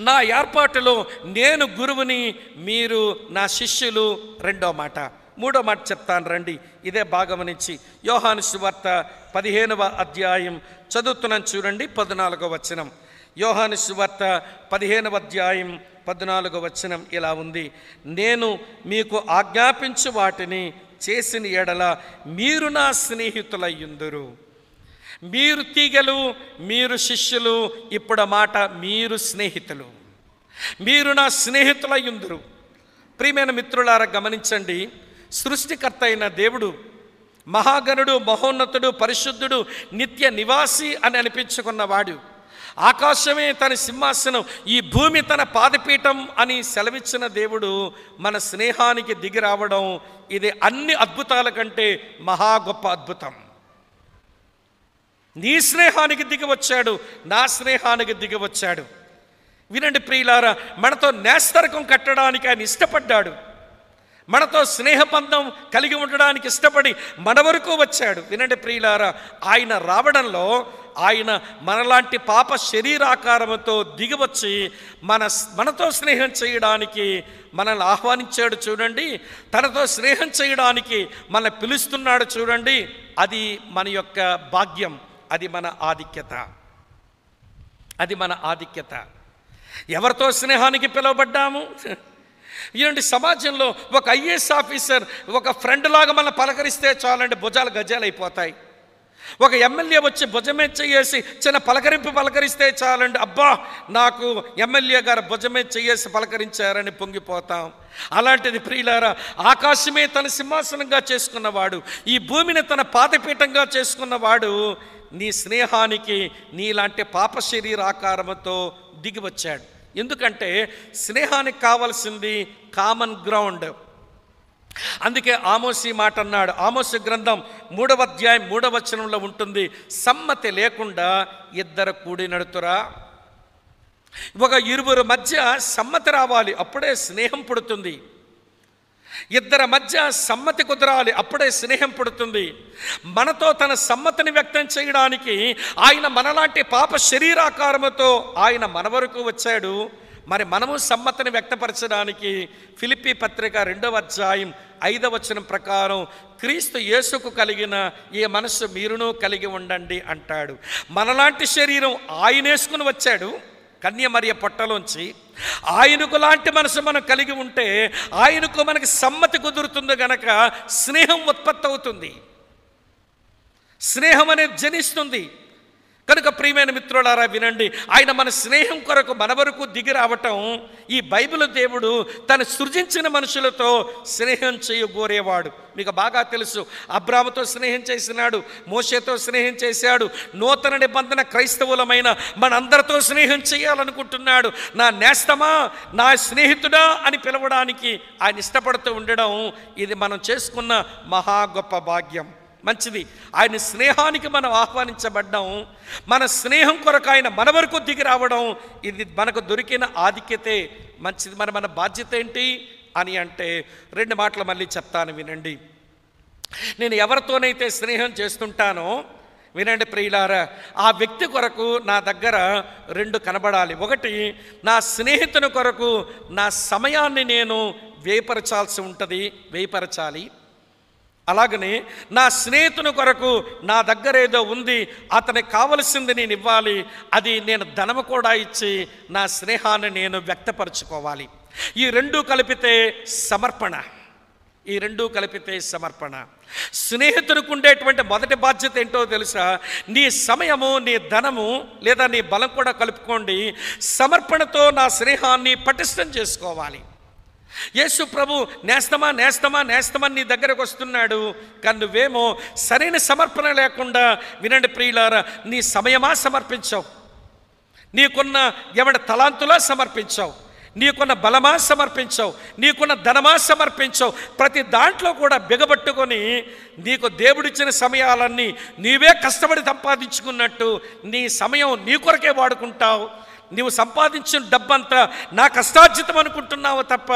నా ఏర్పాటులో నేను గురువుని, మీరు నా శిష్యులు, రెండో మాట. మూడో మాట చెప్తాను రండి, ఇదే భాగం నుంచి. యోహాను సువార్త 15వ అధ్యాయం చదువుతున్నాను చూడండి, 14వ వచనం. యోహాను సువార్త 15వ అధ్యాయం 14వ వచనం ఇలా ఉంది: నేను మీకు ఆజ్ఞాపించు వాటిని చేసిన ఎడల మీరు నా స్నేహితులయ్యుందురు. మీరు తీగలు, మీరు శిష్యులు. ఇప్పుడు మాట, మీరు స్నేహితులు, మీరు నా స్నేహితులయ్యుందురు. ప్రియమైన మిత్రులారా గమనించండి, సృష్టికర్త అయిన దేవుడు మహాగణుడు, మహోన్నతుడు, పరిశుద్ధుడు, నిత్య నివాసి అని అనిపించుకున్నవాడు, ఆకాశమే తన సింహాసనం, ఈ భూమి తన పాదపీఠం అని సెలవిచ్చిన దేవుడు మన స్నేహానికి దిగి రావడం, ఇది అన్ని అద్భుతాల కంటే మహా గొప్ప అద్భుతం. నీ స్నేహానికి దిగి వచ్చాడు, నా స్నేహానికి దిగి వచ్చాడు. వినండి ప్రియులారా, మనతో నేస్తరకం కట్టడానికి ఆయన ఇష్టపడ్డాడు. మనతో స్నేహబంధం కలిగి ఉండడానికి ఇష్టపడి మన వరకు వచ్చాడు. వినండి ప్రియులారా, ఆయన రావడంలో ఆయన మనలాంటి పాప శరీరాకారంతో దిగివచ్చి మనతో స్నేహం చేయడానికి మనల్ని ఆహ్వానించాడు చూడండి. తనతో స్నేహం చేయడానికి మన పిలుస్తున్నాడు చూడండి. అది మన యొక్క భాగ్యం, అది మన ఆధిక్యత, అది మన ఆధిక్యత. ఎవరితో స్నేహానికి పిలువబడ్డాము? ఇలాంటి సమాజంలో ఒక ఐఏఎస్ ఆఫీసర్ ఒక ఫ్రెండ్ లాగా మనం పలకరిస్తే చాలండి, భుజాలు గజాలు అయిపోతాయి. ఒక ఎమ్మెల్యే వచ్చి భుజమే చేసి చిన్న పలకరింపు పలకరిస్తే చాలండి, అబ్బా నాకు ఎమ్మెల్యే గారు భుజమే చేసి పలకరించారని పొంగిపోతాం. అలాంటిది ప్రియులారా, ఆకాశమే తన సింహాసనంగా చేసుకున్నవాడు, ఈ భూమిని తన పాదపీఠంగా చేసుకున్నవాడు నీ స్నేహానికి నీలాంటి పాప శరీరాకారంతో దిగి వచ్చాడు. ఎందుకంటే స్నేహానికి కావాల్సింది కామన్ గ్రౌండ్. అందుకే ఆమోసి మాట అన్నాడు. ఆమోసు గ్రంథం 3వ అధ్యాయం 3వ వచనంలో ఉంటుంది, సమ్మతి లేకుండా ఇద్దరు కూడి నడుతురా. ఒక ఇరువురు మధ్య సమ్మతి రావాలి, అప్పుడే స్నేహం పుడుతుంది. ఇద్దరి మధ్య సమ్మతి కుదరాలి, అప్పుడే స్నేహం పుడుతుంది. మనతో తన సమ్మతిని వ్యక్తం చేయడానికి ఆయన మనలాంటి పాప శరీరాకారముతో ఆయన మన వరకు వచ్చాడు. మరి మనము సమ్మతిని వ్యక్తపరచడానికి ఫిలిప్పీ పత్రిక 2వ అధ్యాయం 5వ వచనం ప్రకారం క్రీస్తు యేసుకు కలిగిన ఈ మనస్సు మీరును కలిగి ఉండండి అంటాడు. మనలాంటి శరీరం ఆయన వేసుకుని వచ్చాడు కన్య మరియ పొట్టలోంచి. ఆయనకు లాంటి మనసు మనం కలిగి ఉంటే ఆయనకు మనకి సమ్మతి కుదురుతుంది గనక స్నేహం ఉత్పత్తి అవుతుంది, స్నేహం అనేది జనిస్తుంది. కనుక ప్రియమైన మిత్రులారా వినండి, ఆయన మన స్నేహం కొరకు మన వరకు దిగి రావటం, ఈ బైబిల్ దేవుడు తను సృజించిన మనుషులతో స్నేహం చేయగోరేవాడు. మీకు బాగా తెలుసు, అబ్రాముతో స్నేహం చేసినాడు, మోషేతో స్నేహం చేశాడు. నూతన నిబంధన క్రైస్తవులమైన మనందరితో స్నేహం చేయాలనుకుంటున్నాడు. నా నేస్తమా, నా స్నేహితుడా అని పిలవడానికి ఆయన ఇష్టపడుతూ ఉండడం, ఇది మనం చేసుకున్న మహా గొప్ప భాగ్యం. మంచిది, ఆయన స్నేహానికి మనం ఆహ్వానించబడ్డాం. మన స్నేహం కొరకు ఆయన మన వరకు దిగి రావడం, ఇది మనకు దొరికిన ఆధిక్యతే. మంచిది. మరి మన బాధ్యత ఏంటి అని అంటే 2 మాటలు మళ్ళీ చెప్తాను వినండి. నేను ఎవరితోనైతే స్నేహం చేస్తుంటానో వినండి ప్రియులారా, ఆ వ్యక్తి కొరకు నా దగ్గర 2 కనబడాలి. ఒకటి, నా స్నేహితుని కొరకు నా సమయాన్ని నేను వ్యయపరచాల్సి ఉంటుంది, వ్యయపరచాలి. అలాగనే నా స్నేహితుని కొరకు నా దగ్గర ఏదో ఉంది, అతనికి కావలసింది నేను ఇవ్వాలి. అది నేను ధనము కూడా ఇచ్చి నా స్నేహాన్ని నేను వ్యక్తపరచుకోవాలి. ఈ 2 కలిపితే సమర్పణ, ఈ 2 కలిపితే సమర్పణ. స్నేహితునికి ఉండేటువంటి మొదటి బాధ్యత ఏంటో తెలుసా? నీ సమయము, నీ ధనము లేదా నీ బలం కూడా కలుపుకోండి. సమర్పణతో నా స్నేహాన్ని పటిష్టం చేసుకోవాలి. యేసు ప్రభు నేస్తమా నేస్తమా నేస్తమని నీ దగ్గరకు వస్తున్నాడు. కానీ నువ్వేమో సరైన సమర్పణ లేకుండా, వినండి ప్రియులారా, నీ సమయమా సమర్పించావు, నీకున్న ఎవడి తలాంతులా సమర్పించావు, నీకున్న బలమా సమర్పించావు, నీకున్న ధనమా సమర్పించావు. ప్రతి దాంట్లో కూడా బిగబట్టుకొని నీకు దేవుడిచ్చిన సమయాలన్నీ నీవే కష్టపడి సంపాదించుకున్నట్టు నీ సమయం నీ కొరకే వాడుకుంటావు. నీవు సంపాదించిన డబ్బంతా నా కష్టార్జితం అనుకుంటున్నావు తప్ప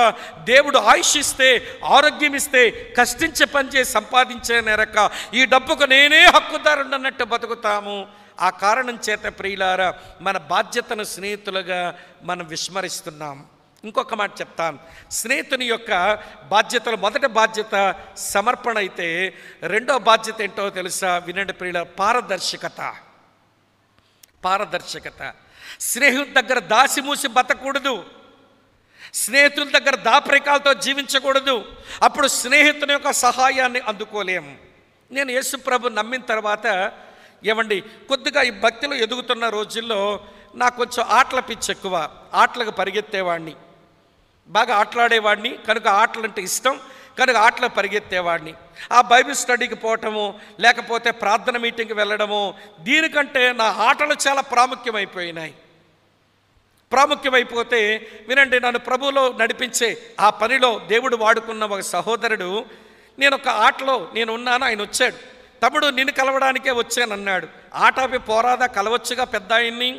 దేవుడు ఆయుష్ ఇస్తే, ఆరోగ్యం ఇస్తే, కష్టించే పనిచేసి సంపాదించే నెరక ఈ డబ్బుకు నేనే హక్కుదారుడన్నట్టు బతుకుతాము. ఆ కారణం చేత ప్రియులారా, మన బాధ్యతను స్నేహితులుగా మనం విస్మరిస్తున్నాం. ఇంకొక మాట చెప్తాను. స్నేహితుని యొక్క బాధ్యతలు, మొదటి బాధ్యత సమర్పణ అయితే, రెండో బాధ్యత ఏంటో తెలుసా? వినండి ప్రియులారా, పారదర్శకత. పారదర్శకత. స్నేహితుల దగ్గర దాసిమూసి బతకూడదు, స్నేహితుల దగ్గర దాపరికాలతో జీవించకూడదు. అప్పుడు స్నేహితుని యొక్క సహాయాన్ని అందుకోలేము. నేను యేసు ప్రభు నమ్మిన తర్వాత ఏమండి, కొద్దిగా ఈ భక్తిలో ఎదుగుతున్న రోజుల్లో నాకు కొంచెం ఆటల పిచ్చి ఎక్కువ. ఆటలకు పరిగెత్తేవాడిని, బాగా ఆటలాడేవాడిని కనుక ఆటలంటే ఇష్టం కనుక ఆటలు పరిగెత్తేవాడిని. ఆ బైబిల్ స్టడీకి పోవటము, లేకపోతే ప్రార్థన మీటింగ్కి వెళ్ళడము, దీనికంటే నా ఆటలు చాలా ప్రాముఖ్యమైపోతే వినండి, నన్ను ప్రభువులో నడిపించే ఆ పనిలో దేవుడు వాడుకున్న ఒక సహోదరుడు, నేను ఒక ఆటలో నేను ఉన్నాను, ఆయన వచ్చాడు. తమ్ముడు నిన్ను కలవడానికే వచ్చానన్నాడు. ఆట అవి పోరాదా, కలవచ్చుగా పెద్ద ఆయన్ని,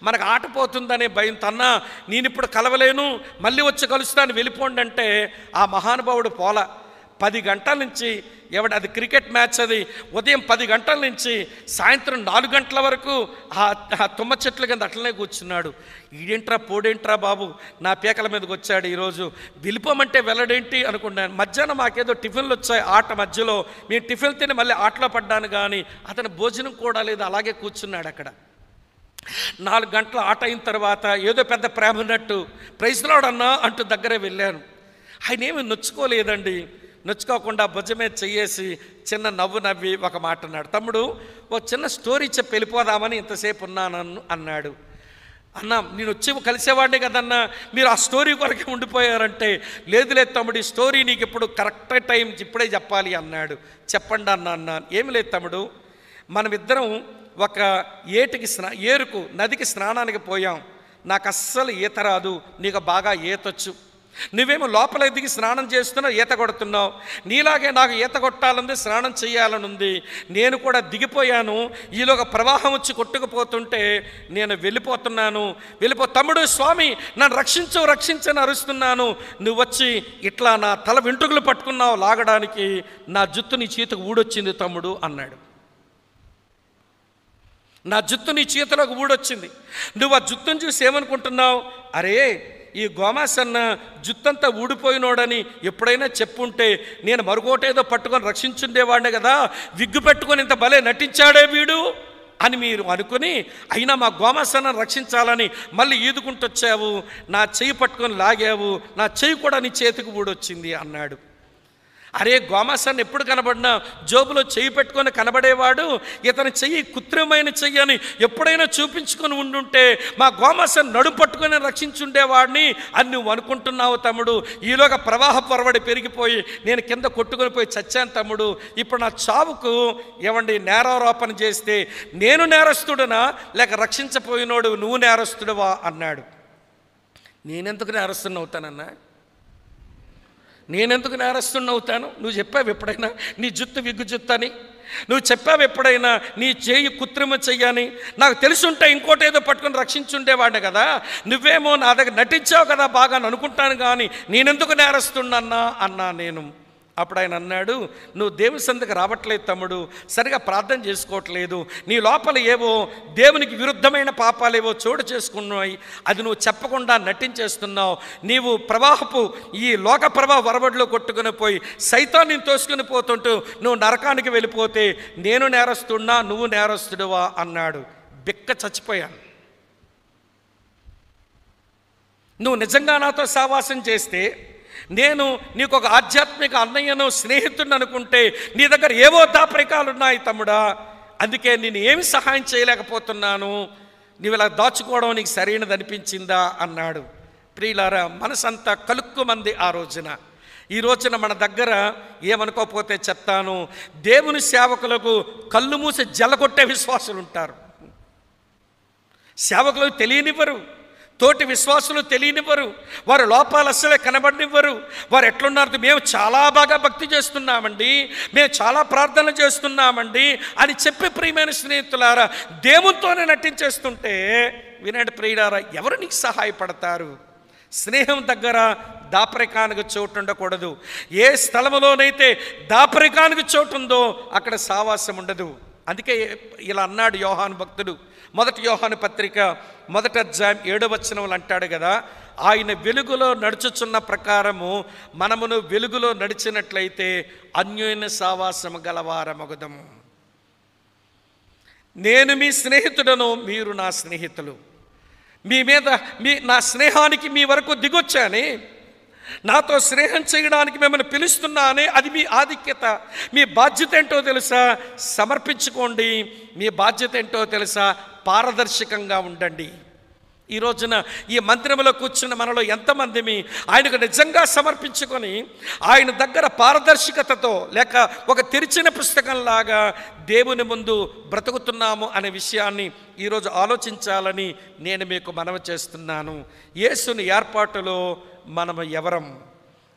మనకు ఆట పోతుందనే భయంతో అన్నా నేను ఇప్పుడు కలవలేను, మళ్ళీ వచ్చి కలుస్తాను, వెళ్ళిపోండి అంటే ఆ మహానుభావుడు పోలా. 10 గంటల నుంచి అది క్రికెట్ మ్యాచ్, అది ఉదయం 10 గంటల నుంచి సాయంత్రం 4 గంటల వరకు ఆ తుమ్మ చెట్ల కింద అట్లనే కూర్చున్నాడు. ఈడేంట్రా పోడేంట్రా బాబు, నా పీకల మీదకి వచ్చాడు ఈరోజు, వెళ్ళిపోమంటే వెళ్ళడేంటి అనుకున్నాను. మధ్యాహ్నం మాకేదో టిఫిన్లు వచ్చాయి ఆట మధ్యలో, మేము టిఫిన్ తిని మళ్ళీ ఆటలో పడ్డాను. కానీ అతను భోజనం కూడా లేదు, అలాగే కూర్చున్నాడు అక్కడ. 4 గంటల ఆట అయిన తర్వాత ఏదో పెద్ద ప్రేమ ఉన్నట్టు ప్రైజ్ లార్డ్ అన్నా అంటూ దగ్గరే వెళ్ళాను. ఆయన ఏమి నొచ్చుకోలేదండి. నొచ్చుకోకుండా భుజమే చెయ్యేసి చిన్న నవ్వు నవ్వి ఒక మాట అన్నాడు. తమ్ముడు, ఒక చిన్న స్టోరీ చెప్పి వెళ్ళిపోదామని ఇంతసేపు ఉన్నాను అన్నాడు. అన్నా నేను వచ్చి కలిసేవాడిని కదన్నా, మీరు ఆ స్టోరీ కొరకే ఉండిపోయారంటే, లేదు లేదు తమ్ముడు, ఈ స్టోరీ నీకు ఇప్పుడు కరెక్ట్ టైం ఇప్పుడే చెప్పాలి అన్నాడు. చెప్పండి అన్నా. ఏమి లేదు తమ్ముడు, మనమిద్దరం ఒక ఏరుకు నదికి స్నానానికి పోయాం. నాకు అస్సలు ఈత రాదు, నీకు బాగా ఈతొచ్చు. నువ్వేమో లోపల దిగి స్నానం చేస్తున్నావు, ఈత కొడుతున్నావు. నీలాగే నాకు ఈత కొట్టాలని, స్నానం చేయాలనుంది. నేను కూడా దిగిపోయాను. ఈలోగా ప్రవాహం వచ్చి కొట్టుకుపోతుంటే నేను వెళ్ళిపోతున్నాను. తమ్ముడు స్వామి నన్ను రక్షించని అరుస్తున్నాను. నువ్వు వచ్చి ఇట్లా నా తల వెంట్రుకలు పట్టుకున్నావు లాగడానికి, నా జుత్తు నీ చేతికి ఊడొచ్చింది తమ్ముడు అన్నాడు. నా జుత్తు నీ చేతిలోకి ఊడొచ్చింది. నువ్వు ఆ జుత్తును చూసి ఏమనుకుంటున్నావు? అరే, ఈ గోమాసన్న జుత్తంతా ఊడిపోయినోడని ఎప్పుడైనా చెప్పుంటే నేను మరొకటేదో పట్టుకొని రక్షించుండేవాడినే కదా, విగ్గు పెట్టుకొని ఇంత భలే నటించాడే వీడు అని మీరు అనుకుని, అయినా మా గోమాసన్న రక్షించాలని మళ్ళీ ఈదుకుంటొచ్చావు, నా చెయ్యి పట్టుకొని లాగావు, నా చెయ్యి కూడా నీ చేతికి ఊడొచ్చింది అన్నాడు. అరే, గోమాసన్న ఎప్పుడు కనబడినా జోబులో చెయ్యి పెట్టుకొని కనబడేవాడు, ఇతని చెయ్యి కృత్రిమైన చెయ్యి అని ఎప్పుడైనా చూపించుకొని ఉండుంటే మా గోమాసన్న నడుము పట్టుకొని రక్షించుండేవాడిని అని నువ్వు అనుకుంటున్నావు తమ్ముడు. ఈలోగా ప్రవాహ పొరవడి పెరిగిపోయి నేను కింద కొట్టుకొని పోయి చచ్చాను తమ్ముడు. ఇప్పుడు నా చావుకు నేరారోపణ చేస్తే నేను నేరస్తుడనా లేక రక్షించపోయినోడు నువ్వు నేరస్తుడువా అన్నాడు. నేనెందుకు నేరస్తుడిని అవుతానన్నా? నేనెందుకు నేరస్తుడిని అవుతాను? నువ్వు చెప్పావు ఎప్పుడైనా నీ జుత్తు విగ్గు జుత్తు అని? నువ్వు చెప్పావు ఎప్పుడైనా నీ చేయి కృత్రిమ చెయ్యని? నాకు తెలుసుంటే ఇంకోటేదో పట్టుకొని రక్షించుండేవాడిని కదా. నువ్వేమో నా దగ్గర నటించావు కదా బాగా అనుకుంటాను, కానీ నేనెందుకు నేరస్తుడినన్నా అన్నా నేను. అప్పుడు ఆయన అన్నాడు, నువ్వు దేవుని సన్నిధికి రావట్లేదు తమ్ముడు, సరిగా ప్రార్థన చేసుకోవట్లేదు, నీ లోపల ఏవో దేవునికి విరుద్ధమైన పాపాలేవో చోటు చేసుకున్నాయి, అది నువ్వు చెప్పకుండా నటించేస్తున్నావు. నీవు ప్రవాహపు ఈ లోక ప్రవాహ వరబడిలో కొట్టుకుని పోయి సైతాన్ని తోసుకుని పోతుంటూ నువ్వు నరకానికి వెళ్ళిపోతే నేను నేరస్తున్నా నువ్వు నేరస్తుడువా అన్నాడు. బిక్క చచ్చిపోయాను. నువ్వు నిజంగా నాతో సావాసం చేస్తే, నేను నీకు ఒక ఆధ్యాత్మిక అన్నయ్యను స్నేహితుడిని అనుకుంటే నీ దగ్గర ఏవో దాపరికాలు ఉన్నాయి తమ్ముడా, అందుకే నేను ఏమి సహాయం చేయలేకపోతున్నాను, నువ్వు ఇలా దాచుకోవడం నీకు సరైనది అనిపించిందా అన్నాడు. ప్రియులారా, మనసంతా కలుక్కుమంది ఆ రోజున. ఈ రోజున మన దగ్గర ఏమనుకోకపోతే చెప్తాను, దేవుని సేవకులకు కళ్ళు మూసి జల్లగొట్టే విశ్వాసులు ఉంటారు. సేవకులకు తెలియనివ్వరు, తోటి విశ్వాసులు తెలియనివ్వరు, వారి లోపాలు అస్సలే కనబడనివ్వరు. వారు ఎట్లున్నారు, మేము చాలా బాగా భక్తి చేస్తున్నామండి, మేము చాలా ప్రార్థన చేస్తున్నామండి అని చెప్పి ప్రియమైన స్నేహితులారా దేవునితోనే నటించేస్తుంటే వినండి ప్రియులారా, ఎవరు నీకు సహాయపడతారు? స్నేహం దగ్గర దాపరికానికి చోటు ఉండకూడదు. ఏ స్థలంలోనైతే దాపరికానికి చోటు ఉందో అక్కడ సావాసం ఉండదు. అందుకే ఇలా అన్నాడు యోహాను భక్తుడు. 1 యోహాను పత్రిక 1వ అధ్యాయం 7వ వచనంలో అంటాడు కదా, ఆయన వెలుగులో నడుచుచున్న ప్రకారము మనమును వెలుగులో నడిచినట్లయితే అన్యోన్య సావాసము గలవారమగుదము. నేను మీ స్నేహితుడను, మీరు నా స్నేహితులు. నా స్నేహానికి మీ వరకు దిగొచ్చాని, నాతో స్నేహం చేయడానికి మిమ్మల్ని పిలుస్తున్నానే, అది మీ ఆధిక్యత. మీ బాధ్యత ఏంటో తెలుసా? సమర్పించుకోండి. మీ బాధ్యత ఏంటో తెలుసా? పారదర్శకంగా ఉండండి. ఈ రోజున ఈ మందిరంలో కూర్చున్న మనలో ఎంతమందిమి ఆయనకు నిజంగా సమర్పించుకొని ఆయన దగ్గర పారదర్శకతతో, లేక ఒక తెరిచిన పుస్తకంలాగా దేవుని ముందు బ్రతుకుతున్నాము అనే విషయాన్ని ఈరోజు ఆలోచించాలని నేను మీకు మనవి చేస్తున్నాను. యేసుని ఏర్పాటులో మనము ఎవరం?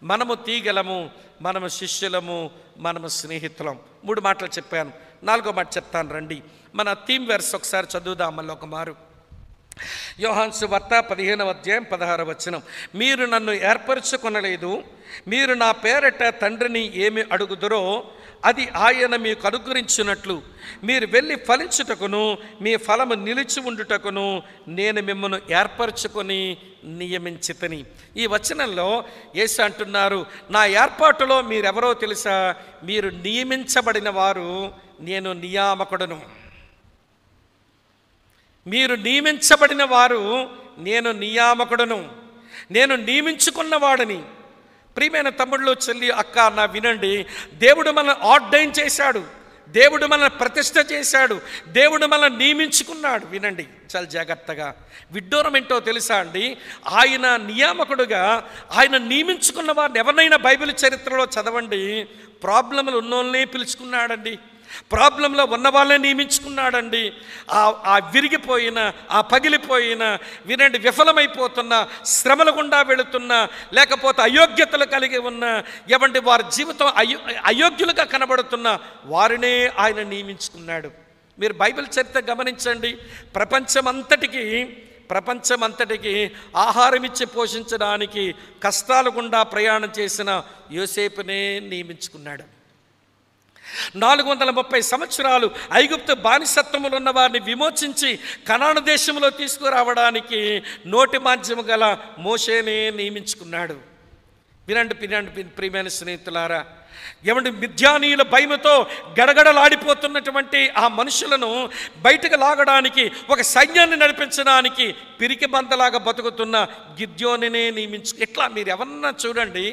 మనము తీగలము, మనము శిష్యులము, మనము స్నేహితులం. 3 మాటలు చెప్పాను. 4వ మాట చెప్తాను రండి. మన థీమ్ వెర్స్ ఒకసారి చదువుదాం మళ్ళీ ఒక మారు. యోహాను సువార్త 15వ అధ్యాయం 16వ వచనం. మీరు నన్ను ఏర్పరచుకొనలేదు, మీరు నా పేరట తండ్రిని ఏమి అడుగుదురో అది ఆయన మీకు అనుగ్రహించినట్లు మీరు వెళ్ళి ఫలించుటకును మీ ఫలము నిలిచి ఉండుటకును నేను మిమ్మల్ని ఏర్పరచుకొని నియమించితిని. ఈ వచనంలో యేసు అంటున్నారు, నా ఏర్పాటులో మీరెవరో తెలుసా? మీరు నియమించబడిన వారు, నేను నియామకుడను. మీరు నియమించబడిన వారు, నేను నియామకుడను, నేను నియమించుకున్నవాడని. ప్రియమైన తమ్ముళ్ళు, చెల్లి, అక్క, నా వినండి, దేవుడు మనల్ని ఆర్డైన్ చేశాడు, దేవుడు మనల్ని ప్రతిష్ఠ చేశాడు, దేవుడు మనల్ని నియమించుకున్నాడు. వినండి చాలా జాగ్రత్తగా. విడ్డూరం ఏంటో తెలుసా అండి? ఆయన నియామకుడుగా ఆయన నియమించుకున్న వారిని ఎవరినైనా బైబిల్ చరిత్రలో చదవండి, ప్రాబ్లంలు ఉన్నోళ్ళనే పిలుచుకున్నాడండి, ప్రాబ్లంలో ఉన్న వాళ్ళని నియమించుకున్నాడండి. ఆ విరిగిపోయిన, ఆ పగిలిపోయిన, వినండి, విఫలమైపోతున్న, శ్రమల గుండా వెళుతున్న, లేకపోతే అయోగ్యతలు కలిగి ఉన్న, ఎవంటి వారి జీవితం అయోగ్యులుగా కనబడుతున్న వారినే ఆయన నియమించుకున్నాడు. మీరు బైబిల్ చరిత్ర గమనించండి. ప్రపంచమంతటికి ఆహారం ఇచ్చి పోషించడానికి కష్టాల గుండా ప్రయాణం చేసిన యోసేపునే నియమించుకున్నాడు. 430 సంవత్సరాలు ఐగుప్తు బానిసత్వములు ఉన్న వారిని విమోచించి కనాను దేశంలో తీసుకురావడానికి నోటి మాంద్యము గల మోషేనే నియమించుకున్నాడు. వినండి ప్రియమైన స్నేహితులారా, ఏమంటే మిద్యానీయుల భయముతో గడగడలాడిపోతున్నటువంటి ఆ మనుషులను బయటకు లాగడానికి, ఒక సైన్యాన్ని నడిపించడానికి పిరికి బందలాగా బతుకుతున్న గిద్యోనినే నియమించు. ఎట్లా మీరు ఎవరన్నా చూడండి,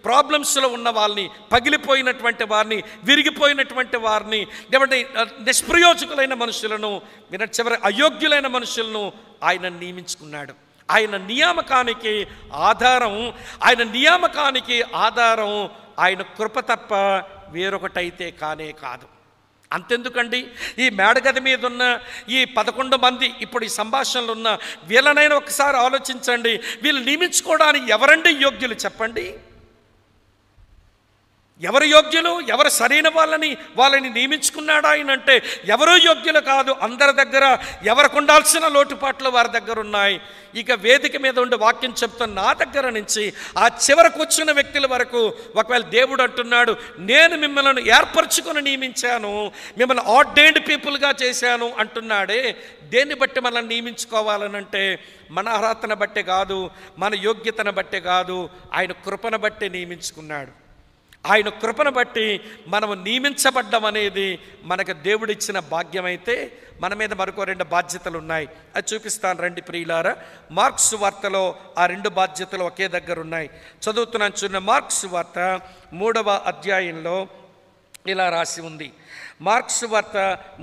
ప్రాబ్లమ్స్లో ఉన్న వాళ్ళని, పగిలిపోయినటువంటి వారిని, విరిగిపోయినటువంటి వారిని, ఏమంటే నిష్ప్రయోజకులైన మనుషులను, చివరి అయోగ్యులైన మనుషులను ఆయన నియమించుకున్నాడు. ఆయన నియామకానికి ఆధారం ఆయన కృప తప్ప వేరొకటైతే కానే కాదు. అంతెందుకండి, ఈ మేడగది మీద ఉన్న ఈ 11 మంది ఇప్పుడు ఈ సంభాషణలు ఉన్న వీళ్ళనైనా ఒకసారి ఆలోచించండి. వీళ్ళు నియమించుకోవడానికి ఎవరండి యోగ్యులు చెప్పండి? ఎవరు యోగ్యులు? ఎవరు సరైన వాళ్ళని నియమించుకున్నాడు ఆయన అంటే ఎవరూ యోగ్యులు కాదు. అందరి దగ్గర ఎవరికి ఉండాల్సిన లోటుపాట్లు వారి దగ్గర ఉన్నాయి. ఇక వేదిక మీద ఉండి వాక్యం చెప్తున్న నా దగ్గర నుంచి ఆ చివర కూర్చున్న వ్యక్తుల వరకు ఒకవేళ దేవుడు అంటున్నాడు, నేను మిమ్మల్ని ఏర్పరచుకొని నియమించాను, మిమ్మల్ని ఆర్డైన్డ్ పీపుల్గా చేశాను అంటున్నాడే, దేన్ని బట్టి మనల్ని నియమించుకోవాలనంటే మన అర్హతను బట్టే కాదు, మన యోగ్యతను బట్టే కాదు, ఆయన కృపను బట్టి నియమించుకున్నాడు. ఆయన కృపను బట్టి మనము నియమించబడ్డం అనేది మనకు దేవుడిచ్చిన భాగ్యమైతే మన మీద మరొక 2 బాధ్యతలు ఉన్నాయి. అది చూపిస్తాను రండి ప్రియులారా. మార్క్స్ వార్తలో ఆ 2 బాధ్యతలు ఒకే దగ్గర ఉన్నాయి. చదువుతున్నాను చూడండి. మార్క్స్ వార్త 3వ అధ్యాయంలో ఇలా రాసి ఉంది. మార్క్స్ వార్త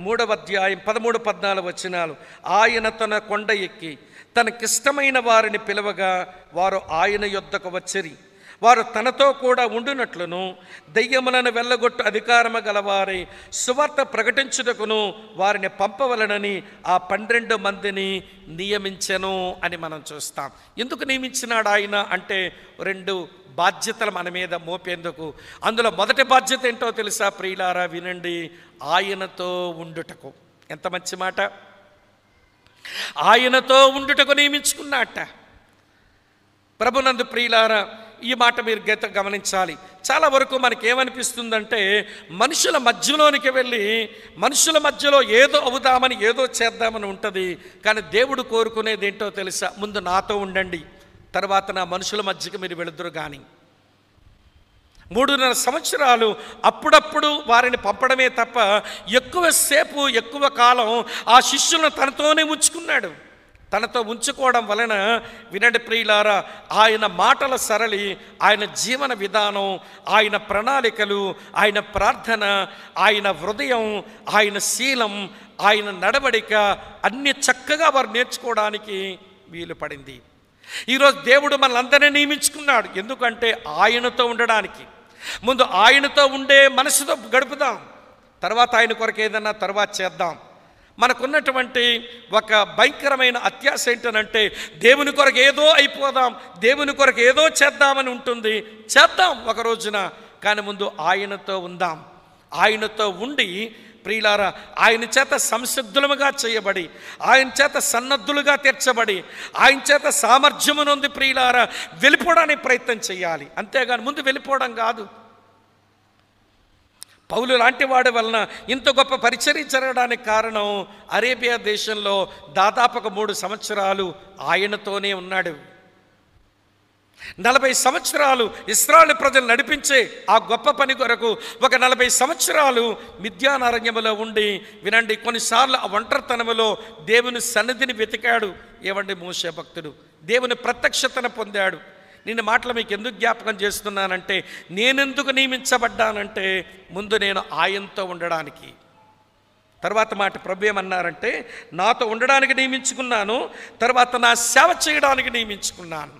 3వ అధ్యాయం 13-14 వచనాలు. ఆయన తన కొండ ఎక్కి తనకిష్టమైన వారిని పిలవగా వారు ఆయన యొద్దకు వచ్చిరి. వారు తనతో కూడా ఉండునట్లును దెయ్యములను వెళ్ళగొట్టు అధికారము గలవారై సువార్త ప్రకటించుటకును వారిని పంపవలనని ఆ 12 మందిని నియమించెను అని మనం చూస్తాం. ఎందుకు నియమించినాడు ఆయన అంటే 2 బాధ్యతలు మన మీద మోపేందుకు. అందులో మొదటి బాధ్యత ఏంటో తెలుసా ప్రియులారా? వినండి. ఆయనతో ఉండుటకు. ఎంత మంచి మాట! ఆయనతో ఉండుటకు నియమించుకున్నట్ట. ప్రభునందు ప్రియులారా, ఈ మాట మీరు గమనించాలి. చాలా వరకు మనకేమనిపిస్తుందంటే మనుషుల మధ్యలోనికి వెళ్ళి మనుషుల మధ్యలో ఏదో అవుదామని ఏదో చేద్దామని ఉంటుంది. కానీ దేవుడు కోరుకునేది ఏంటో తెలుసా? ముందు నాతో ఉండండి, తర్వాత నా మనుషుల మధ్యకి మీరు వెళుదురు. కానీ 3.5 సంవత్సరాలు అప్పుడప్పుడు వారిని పంపడమే తప్ప ఎక్కువసేపు ఎక్కువ కాలం ఆ శిష్యులను తనతోనే ఉంచుకున్నాడు. తనతో ఉంచుకోవడం వలన వినండి ప్రియులారా, ఆయన మాటల సరళి, ఆయన జీవన విధానం, ఆయన ప్రణాళికలు, ఆయన ప్రార్థన, ఆయన హృదయం, ఆయన శీలం, ఆయన నడవడిక అన్ని చక్కగా వారు నేర్చుకోవడానికి వీలు పడింది. ఈరోజు దేవుడు మనల్ని నియమించుకున్నాడు. ఎందుకంటే ఆయనతో ఉండడానికి. ముందు ఆయనతో ఉండే మనసుతో గడుపుదాం, తర్వాత ఆయన కొరకు ఏదన్నా తర్వాత చేద్దాం. మనకున్నటువంటి ఒక భయంకరమైన అత్యాశ ఏంటనంటే దేవుని కొరకు ఏదో అయిపోదాం, దేవుని కొరకు ఏదో చేద్దామని ఉంటుంది. చేద్దాం ఒక రోజున, కానీ ముందు ఆయనతో ఉందాం. ఆయనతో ఉండి ప్రియులారా, ఆయన చేత సంసిద్ధులుగా చేయబడి, ఆయన చేత సన్నద్ధులుగా తీర్చబడి, ఆయన చేత సామర్థ్యము నొంది ప్రియులారా వెళ్ళిపోవడానికి ప్రయత్నం చేయాలి. అంతేగాని ముందు వెళ్ళిపోవడం కాదు. పౌలు లాంటి వాడి వలన ఇంత గొప్ప పరిచర్య జరగడానికి కారణం అరేబియా దేశంలో దాదాపుగా 3 సంవత్సరాలు ఆయనతోనే ఉన్నాడు. 40 సంవత్సరాలు ఇశ్రాయేలు ప్రజలు నడిపించే ఆ గొప్ప పని కొరకు ఒక 40 సంవత్సరాలు మిద్యానారణ్యములో ఉండి వినండి, కొన్నిసార్లు ఆ ఒంటరితనములో దేవుని సన్నిధిని వెతికాడు. ఏవండి మోషే భక్తుడు దేవుని ప్రత్యక్షతను పొందాడు. నేను మాటలు మీకు ఎందుకు జ్ఞాపకం చేస్తున్నానంటే, నేనెందుకు నియమించబడ్డానంటే ముందు నేను ఆయనతో ఉండడానికి. తర్వాత మాట ప్రభు ఏమన్నారంటే, నాతో ఉండడానికి నియమించుకున్నాను, తర్వాత నా సేవ చేయడానికి నియమించుకున్నాను.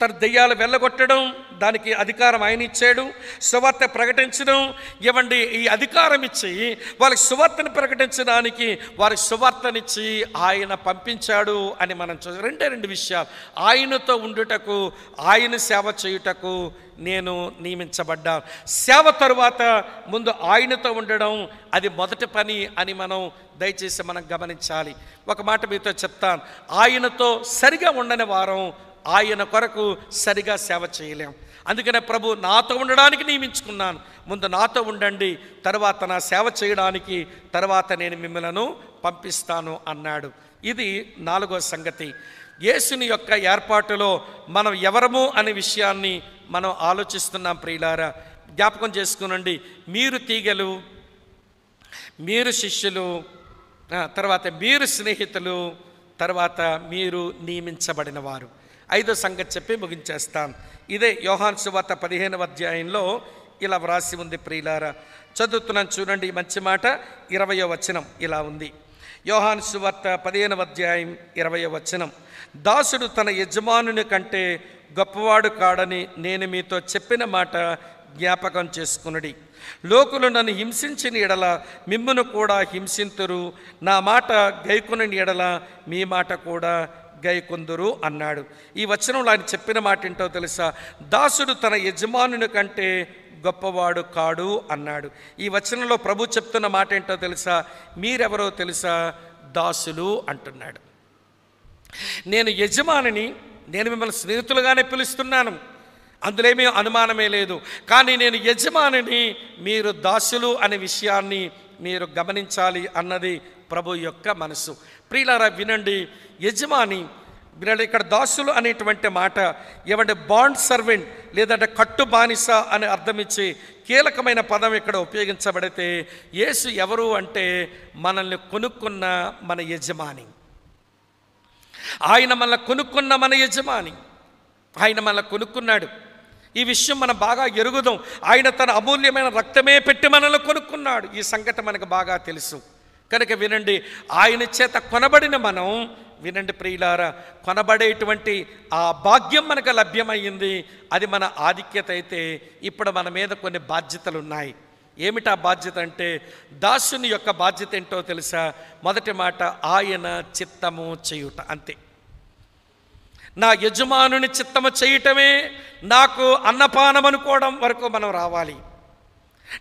తన దెయ్యాలు వెళ్ళగొట్టడం దానికి అధికారం ఆయన ఇచ్చాడు. సువార్త ప్రకటించడం ఇవ్వండి, ఈ అధికారం ఇచ్చి వాళ్ళకి సువార్తను ప్రకటించడానికి వారికి సువార్తనిచ్చి ఆయన పంపించాడు అని మనం రెండు విషయాలు. ఆయనతో ఉండుటకు, ఆయన సేవ చేయుటకు నేను నియమించబడ్డా. సేవ తరువాత ముందు ఆయనతో ఉండడం అది మొదటి పని అని మనం దయచేసి మనం గమనించాలి. ఒక మాట మీతో చెప్తాను, ఆయనతో సరిగా ఉండని వారం ఆయన కొరకు సరిగా సేవ చేయలేం. అందుకనే ప్రభు నాతో ఉండడానికి నియమించుకున్నాను, ముందు నాతో ఉండండి, తర్వాత నా సేవ చేయడానికి, తర్వాత నేను మిమ్మల్ని పంపిస్తాను అన్నాడు. ఇది 4వ సంగతి. యేసుని యొక్క ఏర్పాటులో మనం ఎవరము అనే విషయాన్ని మనం ఆలోచిస్తున్నాం. ప్రియులారా, జ్ఞాపకం చేసుకునండి. మీరు తీగలు, మీరు శిష్యులు, తర్వాత మీరు స్నేహితులు, తర్వాత మీరు నియమించబడిన వారు. 5వ సంగతి చెప్పి ముగించేస్తాను. ఇదే యోహాను సువార్త 15వ అధ్యాయంలో ఇలా వ్రాసి ఉంది. ప్రియులారా, చదువుతున్నాను చూడండి ఈ మంచి మాట. 20వ వచనం ఇలా ఉంది. యోహాను సువార్త 15వ అధ్యాయం 20వ వచనం. దాసుడు తన యజమానుని కంటే గొప్పవాడు కాడని నేను మీతో చెప్పిన మాట జ్ఞాపకం చేసుకునుడి. లోకులు నన్ను హింసించిన ఎడల మిమ్మును కూడా హింసింతురు, నా మాట గైకొనని ఎడల మీ మాట కూడా గైకొందురు అన్నాడు. ఈ వచనంలో ఆయన చెప్పిన మాట ఏంటో తెలుసా? దాసుడు తన యజమానుని కంటే గొప్పవాడు కాడు అన్నాడు. ఈ వచనంలో ప్రభు చెప్తున్న మాట ఏంటో తెలుసా? మీరెవరో తెలుసా? దాసులు అంటున్నాడు. నేను యజమానిని, నేను మిమ్మల్ని స్నేహితులుగానే పిలుస్తున్నాను, అందులో ఏమీ అనుమానమే లేదు. కానీ నేను యజమానిని, మీరు దాసులు అనే విషయాన్ని మీరు గమనించాలి అన్నది ప్రభు యొక్క మనసు. ప్రియులారా వినండి, యజమాని వినండి. ఇక్కడ దాసులు అనేటువంటి మాట ఏమంటే బాండ్ సర్వెంట్ లేదంటే కట్టు బానిస అని అర్థమిచ్చి కీలకమైన పదం ఇక్కడ ఉపయోగించబడితే, యేసు ఎవరు అంటే మనల్ని కొనుక్కున్న మన యజమాని. ఆయన మనల్ని కొనుక్కున్న మన యజమాని. ఆయన మనల్ని కొనుక్కున్నాడు. ఈ విషయం మనం బాగా ఎరుగుదాం. ఆయన తన అమూల్యమైన రక్తమే పెట్టి మనల్ని కొనుక్కున్నాడు. ఈ సంగతి మనకు బాగా తెలుసు కనుక వినండి, ఆయన చేత కొనబడిన మనం, వినండి ప్రియులారా, కొనబడేటువంటి ఆ భాగ్యం మనకు లభ్యమయ్యింది. అది మన ఆధిక్యత అయితే ఇప్పుడు మన మీద కొన్ని బాధ్యతలు ఉన్నాయి. ఏమిటా బాధ్యత అంటే, దాసుని యొక్క బాధ్యత ఏంటో తెలుసా? మొదటి మాట, ఆయన చిత్తము చేయుట. అంతే. నా యజమానుని చిత్తము చేయటమే నాకు అన్నపానం అనుకోవడం వరకు మనం రావాలి.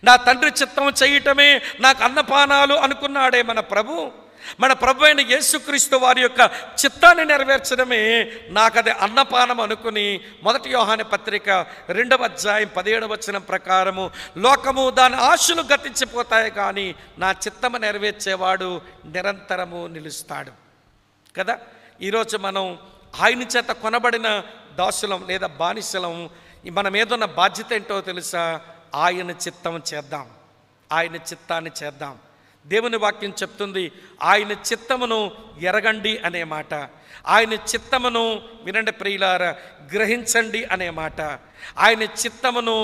నా తండ్రి చిత్తము చేయటమే నాకు అన్నపానాలు అనుకున్నాడే మన ప్రభు. మన ప్రభు అయిన యేసుక్రీస్తు వారి యొక్క చిత్తాన్ని నెరవేర్చడమే నాకు అది అన్నపానం అనుకుని, 1 యోహాను పత్రిక 2వ అధ్యాయం 17వ వచనం ప్రకారము, లోకము దాని ఆశలు గతించిపోతాయి కానీ నా చిత్తము నెరవేర్చేవాడు నిరంతరము నిలుస్తాడు కదా. ఈరోజు మనం ఆయన చేత కొనబడిన దాసులం లేదా బానిసలం. మన మీద ఉన్న బాధ్యత ఏంటో తెలుసా? ఆయన చిత్తం చేద్దాం, ఆయన చిత్తాన్ని చేద్దాం. దేవుని వాక్యం చెప్తుంది, ఆయన చిత్తమును ఎరగండి అనే మాట, ఆయన చిత్తమును, వినండి ప్రియులారా, గ్రహించండి అనే మాట, ఆయన చిత్తమును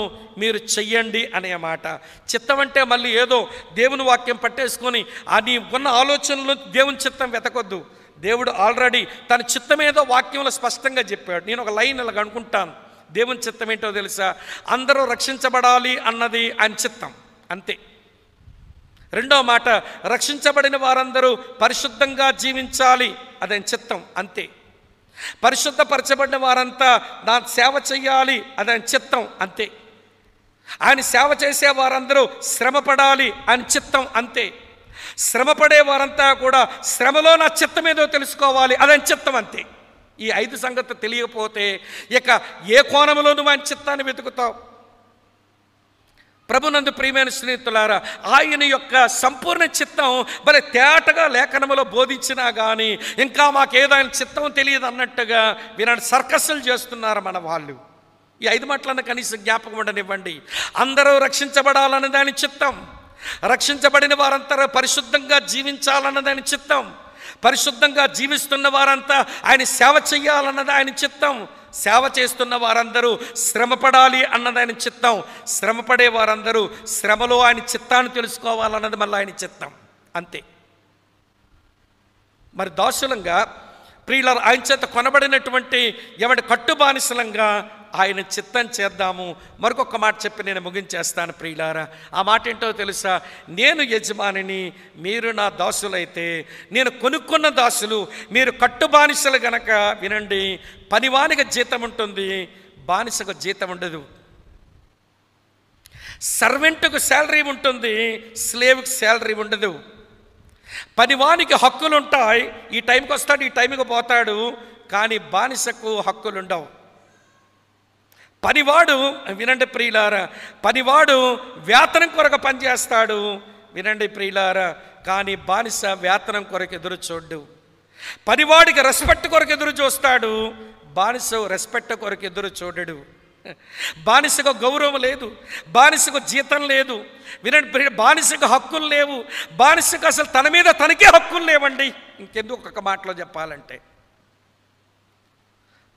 మీరు చెయ్యండి అనే మాట. చిత్తం అంటే మళ్ళీ ఏదో దేవుని వాక్యం పట్టేసుకొని అని ఉన్న ఆలోచనలు దేవుని చిత్తం వెతకొద్దు. దేవుడు ఆల్రెడీ తన చిత్తం ఏదో వాక్యంలో స్పష్టంగా చెప్పాడు. నేను ఒక లైన్ ఇలాగ అనుకుంటాను, దేవుని చిత్తం ఏంటో తెలుసా? అందరూ రక్షించబడాలి అన్నది ఆయన చిత్తం, అంతే. రెండో మాట, రక్షించబడిన వారందరూ పరిశుద్ధంగా జీవించాలి, అదే చిత్తం, అంతే. పరిశుద్ధపరచబడిన వారంతా నా సేవ చెయ్యాలి, అదే చిత్తం, అంతే. ఆయన సేవ చేసే వారందరూ శ్రమపడాలి, ఆయన చిత్తం, అంతే. శ్రమపడే వారంతా కూడా శ్రమలో నా చిత్తం ఏదో తెలుసుకోవాలి, అదే చిత్తం, అంతే. ఈ 5 సంగతులు తెలియకపోతే ఇక ఏ కోణంలో నువ్వు ఆయన చిత్తాన్ని వెతుకుతావు? ప్రభునందు ప్రియమైన స్నేహితులారా, ఆయన యొక్క సంపూర్ణ చిత్తం భలే తేటగా లేఖనములో బోధించినా కానీ ఇంకా మాకేదో ఆయన చిత్తం తెలియదు అన్నట్టుగా వినండి సర్కస్సులు చేస్తున్నారు మన వాళ్ళు. ఈ 5 మాటలను కనీసం జ్ఞాపకం ఉండనివ్వండి. అందరూ రక్షించబడాలన్నది ఆయన చిత్తం, రక్షించబడిన వారంతా పరిశుద్ధంగా జీవించాలన్నది ఆయన చిత్తం, పరిశుద్ధంగా జీవిస్తున్న వారంతా ఆయన సేవ చెయ్యాలన్నది ఆయన చిత్తం, సేవ చేస్తున్న వారందరూ శ్రమపడాలి అన్నది ఆయన చిత్తం, శ్రమపడే వారందరూ శ్రమలో ఆయన చిత్తాన్ని తెలుసుకోవాలన్నది మళ్ళీ ఆయన చిత్తం, అంతే. మరి దాసులంగా ప్రియులారా, ఆయన చేత కొనబడినటువంటి ఎవడి కట్టుబానిసలంగా ఆయన చిత్తం చేద్దాము. మరొక మాట చెప్పి నేను ముగించేస్తాను ప్రియులారా. ఆ మాట ఏంటో తెలుసా? నేను యజమానిని, మీరు నా దాసులైతే, నేను కొనుక్కున్న దాసులు, మీరు కట్టుబానిసలు గనక వినండి, పనివానికి జీతం ఉంటుంది, బానిసకు జీతం ఉండదు. సర్వెంట్కు శాలరీ ఉంటుంది, స్లేవ్కి శాలరీ ఉండదు. పనివానికి హక్కులు ఉంటాయి, ఈ టైంకి వస్తాడు, ఈ టైంకి పోతాడు, కానీ బానిసకు హక్కులు ఉండవు. పనివాడు, వినండి ప్రియులారా, పనివాడు వేతనం కొరకు పనిచేస్తాడు, వినండి ప్రియులారా, కానీ బానిస వేతనం కొరకు ఎదురు చూడ్డు. పనివాడికి రెస్పెక్ట్ కొరకు ఎదురు చూస్తాడు, బానిస రెస్పెక్ట్ కొరకు ఎదురు చూడడు. బానిసకు గౌరవం లేదు, బానిసకు జీతం లేదు, వినండి, బానిసకు హక్కులు లేవు, బానిసకు అసలు తన మీద తనకే హక్కులు లేవండి. ఇంకెందుకు ఒక మాటలో చెప్పాలంటే,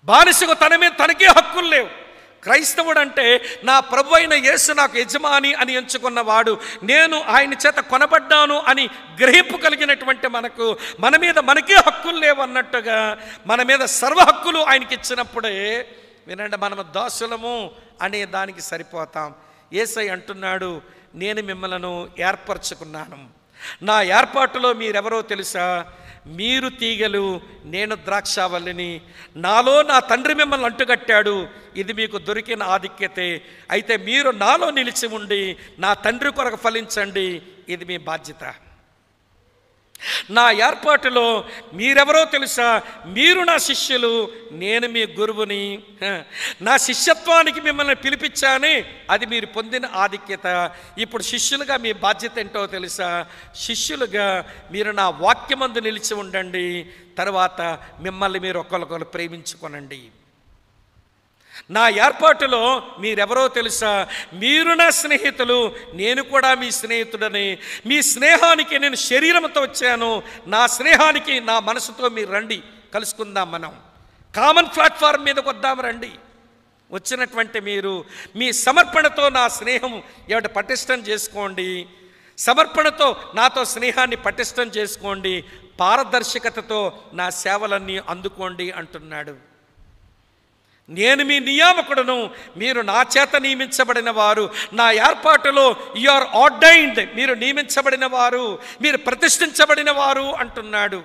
బానిసకు తన మీద తనకే హక్కులు లేవు. క్రైస్తవుడు అంటే నా ప్రభు అయిన యేసు నాకు యజమాని అని ఎంచుకున్నవాడు, నేను ఆయన చేత కొనబడ్డాను అని గ్రహింపు కలిగినటువంటి మనకు మన మీద మనకే హక్కులు లేవు అన్నట్టుగా మన మీద సర్వ హక్కులు ఆయనకి ఇచ్చినప్పుడే వినండి మనము దాసులము అనే దానికి సరిపోతాం. యేసయ్య అంటున్నాడు, నేను మిమ్మలను ఏర్పరచుకున్నాను. నా ఏర్పాటులో మీరెవరో తెలుసా? మీరు తీగలు, నేను ద్రాక్షావల్లిని. నాలో నా తండ్రి మిమ్మల్ని అంటుకట్టాడు, ఇది మీకు దొరికిన ఆధిక్యతే. అయితే మీరు నాలో నిలిచి ఉండి నా తండ్రి కొరకు ఫలించండి, ఇది మీ బాధ్యత. నా ఏర్పాటులో మీరెవరో తెలుసా? మీరు నా శిష్యులు, నేను మీ గురువుని. నా శిష్యత్వానికి మిమ్మల్ని పిలిపించానే, అది మీరు పొందిన ఆధిక్యత. ఇప్పుడు శిష్యులుగా మీ బాధ్యత ఏంటో తెలుసా? శిష్యులుగా మీరు నా వాక్యమందు నిలిచి ఉండండి, తర్వాత మిమ్మల్ని మీరు ఒకరికొకరు ప్రేమించుకొనండి. నా ఏర్పాటులో మీరెవరో తెలుసా? మీరు నా స్నేహితులు, నేను కూడా మీ స్నేహితుడని. మీ స్నేహానికి నేను శరీరంతో వచ్చాను, నా స్నేహానికి నా మనసుతో మీరు రండి, కలుసుకుందాం, మనం కామన్ ప్లాట్ఫామ్ మీదకి వద్దాం రండి. వచ్చినటువంటి మీరు మీ సమర్పణతో నా స్నేహం ఏమిటి పటిష్టం చేసుకోండి, సమర్పణతో నాతో స్నేహాన్ని పటిష్టం చేసుకోండి, పారదర్శకతతో నా సేవలన్నీ అందుకోండి అంటున్నాడు. నేను మీ నియామకుడును, మీరు నా చేత నియమించబడిన వారు, నా ఏర్పాటులో యు ఆర్ ఆర్డైన్డ్, మీరు నియమించబడిన వారు, మీరు ప్రతిష్ఠించబడిన వారు అంటున్నాడు.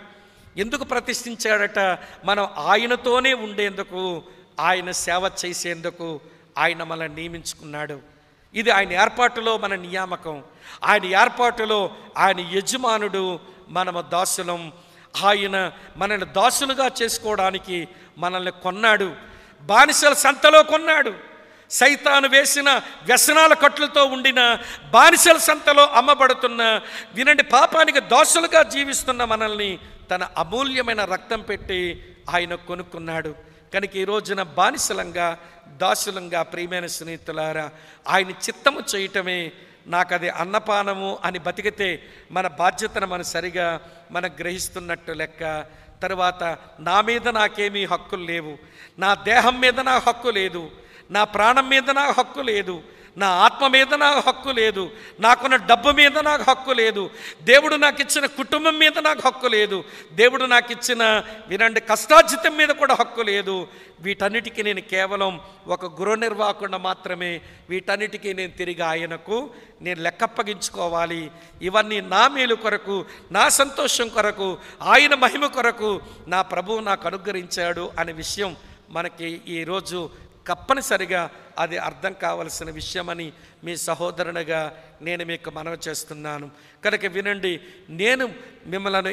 ఎందుకు ప్రతిష్ఠించాడట? మనం ఆయనతోనే ఉండేందుకు, ఆయన సేవ చేసేందుకు ఆయన మనల్ని నియమించుకున్నాడు. ఇది ఆయన ఏర్పాటులో మన నియామకం. ఆయన ఏర్పాటులో ఆయన యజమానుడు, మనము దాసులం. ఆయన మనల్ని దాసులుగా చేసుకోవడానికి మనల్ని కొన్నాడు. బానిసల సంతలో కొన్నాడు. సైతాను వేసిన వ్యసనాల కట్లతో ఉండిన బానిసల సంతలో అమ్మబడుతున్న, వినండి, పాపానికి దాసులుగా జీవిస్తున్న మనల్ని తన అమూల్యమైన రక్తం పెట్టి ఆయన కొనుక్కున్నాడు. కనుక ఈ రోజున బానిసలంగా, దాసులంగా, ప్రియమైన స్నేహితులారా, ఆయన చిత్తము చేయటమే నాకు అది అన్నపానము అని బతికితే మన బాధ్యతను మనం సరిగా మనం గ్రహిస్తున్నట్టు లెక్క. తరువాత నా మీద నాకేమీ హక్కులు లేవు, నా దేహం మీద నా హక్కు లేదు, నా ప్రాణం మీద నా హక్కు లేదు, నా ఆత్మ మీద నాకు హక్కు లేదు, నాకున్న డబ్బు మీద నాకు హక్కు లేదు, దేవుడు నాకు ఇచ్చిన కుటుంబం మీద నాకు హక్కు లేదు, దేవుడు నాకు ఇచ్చిన, వినండి, కష్టార్జితం మీద కూడా హక్కు లేదు. వీటన్నిటికీ నేను కేవలం ఒక గృహ నిర్వాహకుండా మాత్రమే, వీటన్నిటికీ నేను తిరిగి ఆయనకు నేను లెక్కప్పగించుకోవాలి. ఇవన్నీ నా మేలు కొరకు, నా సంతోషం కొరకు, ఆయన మహిమ కొరకు నా ప్రభువు నాకు అనుగ్రహించాడు అనే విషయం మనకి ఈరోజు తప్పనిసరిగా అది అర్థం కావలసిన విషయమని మీ సహోదరునిగా నేను మీకు మనవి చేస్తున్నాను. కనుక వినండి, నేను మిమ్మల్ని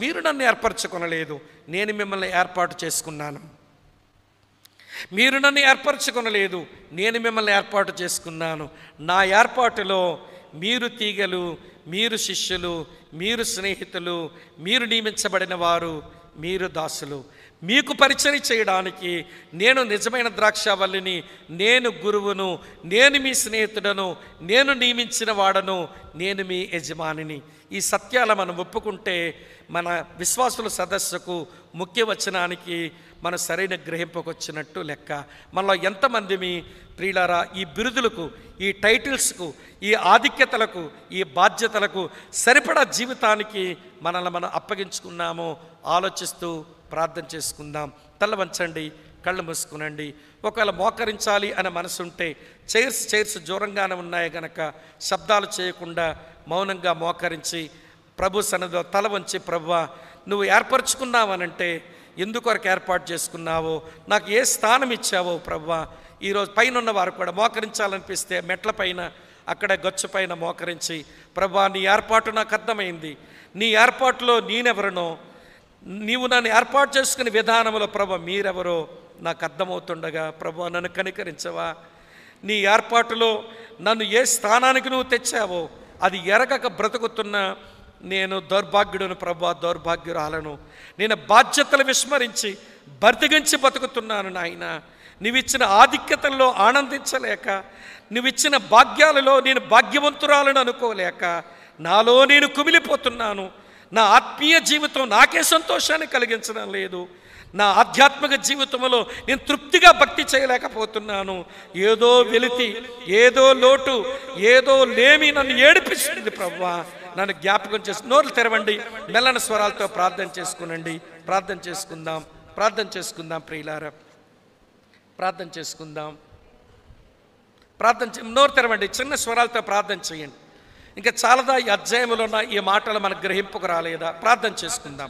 మీరు నన్ను ఏర్పరచుకొనలేదు, నేను మిమ్మల్ని ఏర్పాటు చేసుకున్నాను. మీరు నన్ను ఏర్పరచుకొనలేదు, నేను మిమ్మల్ని ఏర్పాటు చేసుకున్నాను. నా ఏర్పాటులో మీరు తీగలు, మీరు శిష్యులు, మీరు స్నేహితులు, మీరు నియమించబడిన వారు, మీరు దాసులు. మీకు పరిచయం చేయడానికి నేను నిజమైన ద్రాక్షావల్లిని, నేను గురువును, నేను మీ స్నేహితుడను, నేను నియమించిన వాడను, నేను మీ యజమానిని. ఈ సత్యాలు మనం ఒప్పుకుంటే మన విశ్వాసుల సదస్సుకు ముఖ్య వచనానికి మన సరైన గ్రహింపుకొచ్చినట్టు లెక్క. మనలో ఎంతమంది మీ ప్రియులారా ఈ బిరుదులకు, ఈ టైటిల్స్కు, ఈ ఆధిక్యతలకు, ఈ బాధ్యతలకు సరిపడా జీవితానికి మనల్ని మనం అప్పగించుకున్నామో ఆలోచిస్తూ ప్రార్థన చేసుకుందాం. తల వంచండి, కళ్ళు మూసుకునండి. ఒకవేళ మోకరించాలి అనే మనసు ఉంటే చైర్స్ దూరంగానే ఉన్నాయి కనుక శబ్దాలు చేయకుండా మౌనంగా మోకరించి ప్రభు సన్నిధిలో తల వంచి, ప్రభువా నువ్వు ఏర్పరచుకున్నావనంటే ఎందుకొరకు ఏర్పాటు చేసుకున్నావో, నాకు ఏ స్థానం ఇచ్చావో ప్రభువా, ఈరోజు పైన ఉన్న వారు కూడా మోకరించాలనిపిస్తే మెట్ల పైన, అక్కడ గచ్చు పైన మోకరించి, ప్రభువా నీ ఏర్పాటు నాకు అర్థమైంది, నీ ఏర్పాటులో నేనెవరనో, నీవు నన్ను ఏర్పాటు చేసుకునే విధానంలో ప్రభు మీరెవరో నాకు అర్థమవుతుండగా ప్రభువా నన్ను కనికరించవా, నీ ఏర్పాటులో నన్ను ఏ స్థానానికి నువ్వు తెచ్చావో అది ఎరగక బ్రతుకుతున్న నేను దౌర్భాగ్యుడును ప్రభువా, దౌర్భాగ్యురాలను. నేను బాధ్యతలు విస్మరించి బతికించి బతుకుతున్నాను నాయన. నువ్విచ్చిన ఆధిక్యతల్లో ఆనందించలేక, నువ్విచ్చిన భాగ్యాలలో నేను భాగ్యవంతురాలను అనుకోలేక నాలో నేను కుమిలిపోతున్నాను. నా ఆత్మీయ జీవితం నాకే సంతోషాన్ని కలిగించడం లేదు. నా ఆధ్యాత్మిక జీవితంలో నేను తృప్తిగా భక్తి చేయలేకపోతున్నాను. ఏదో వెలితి, ఏదో లోటు, ఏదో లేమి నన్ను ఏడిపిస్తుంది ప్రభువా, నన్ను జ్ఞాపకం చేసి. నోర్లు తెరవండి, మెల్లన స్వరాలతో ప్రార్థన చేసుకునండి. ప్రార్థన చేసుకుందాం, ప్రార్థన చేసుకుందాం ప్రియులారా, ప్రార్థన చేసుకుందాం. నోరు తెరవండి, చిన్న స్వరాలతో ప్రార్థన చేయండి. ఇంకా చాలాదా ఈ అధ్యాయంలో ఉన్న ఈ మాటలు మనకు గ్రహింపుకు రాలేదా? ప్రార్థన చేసుకుందాం.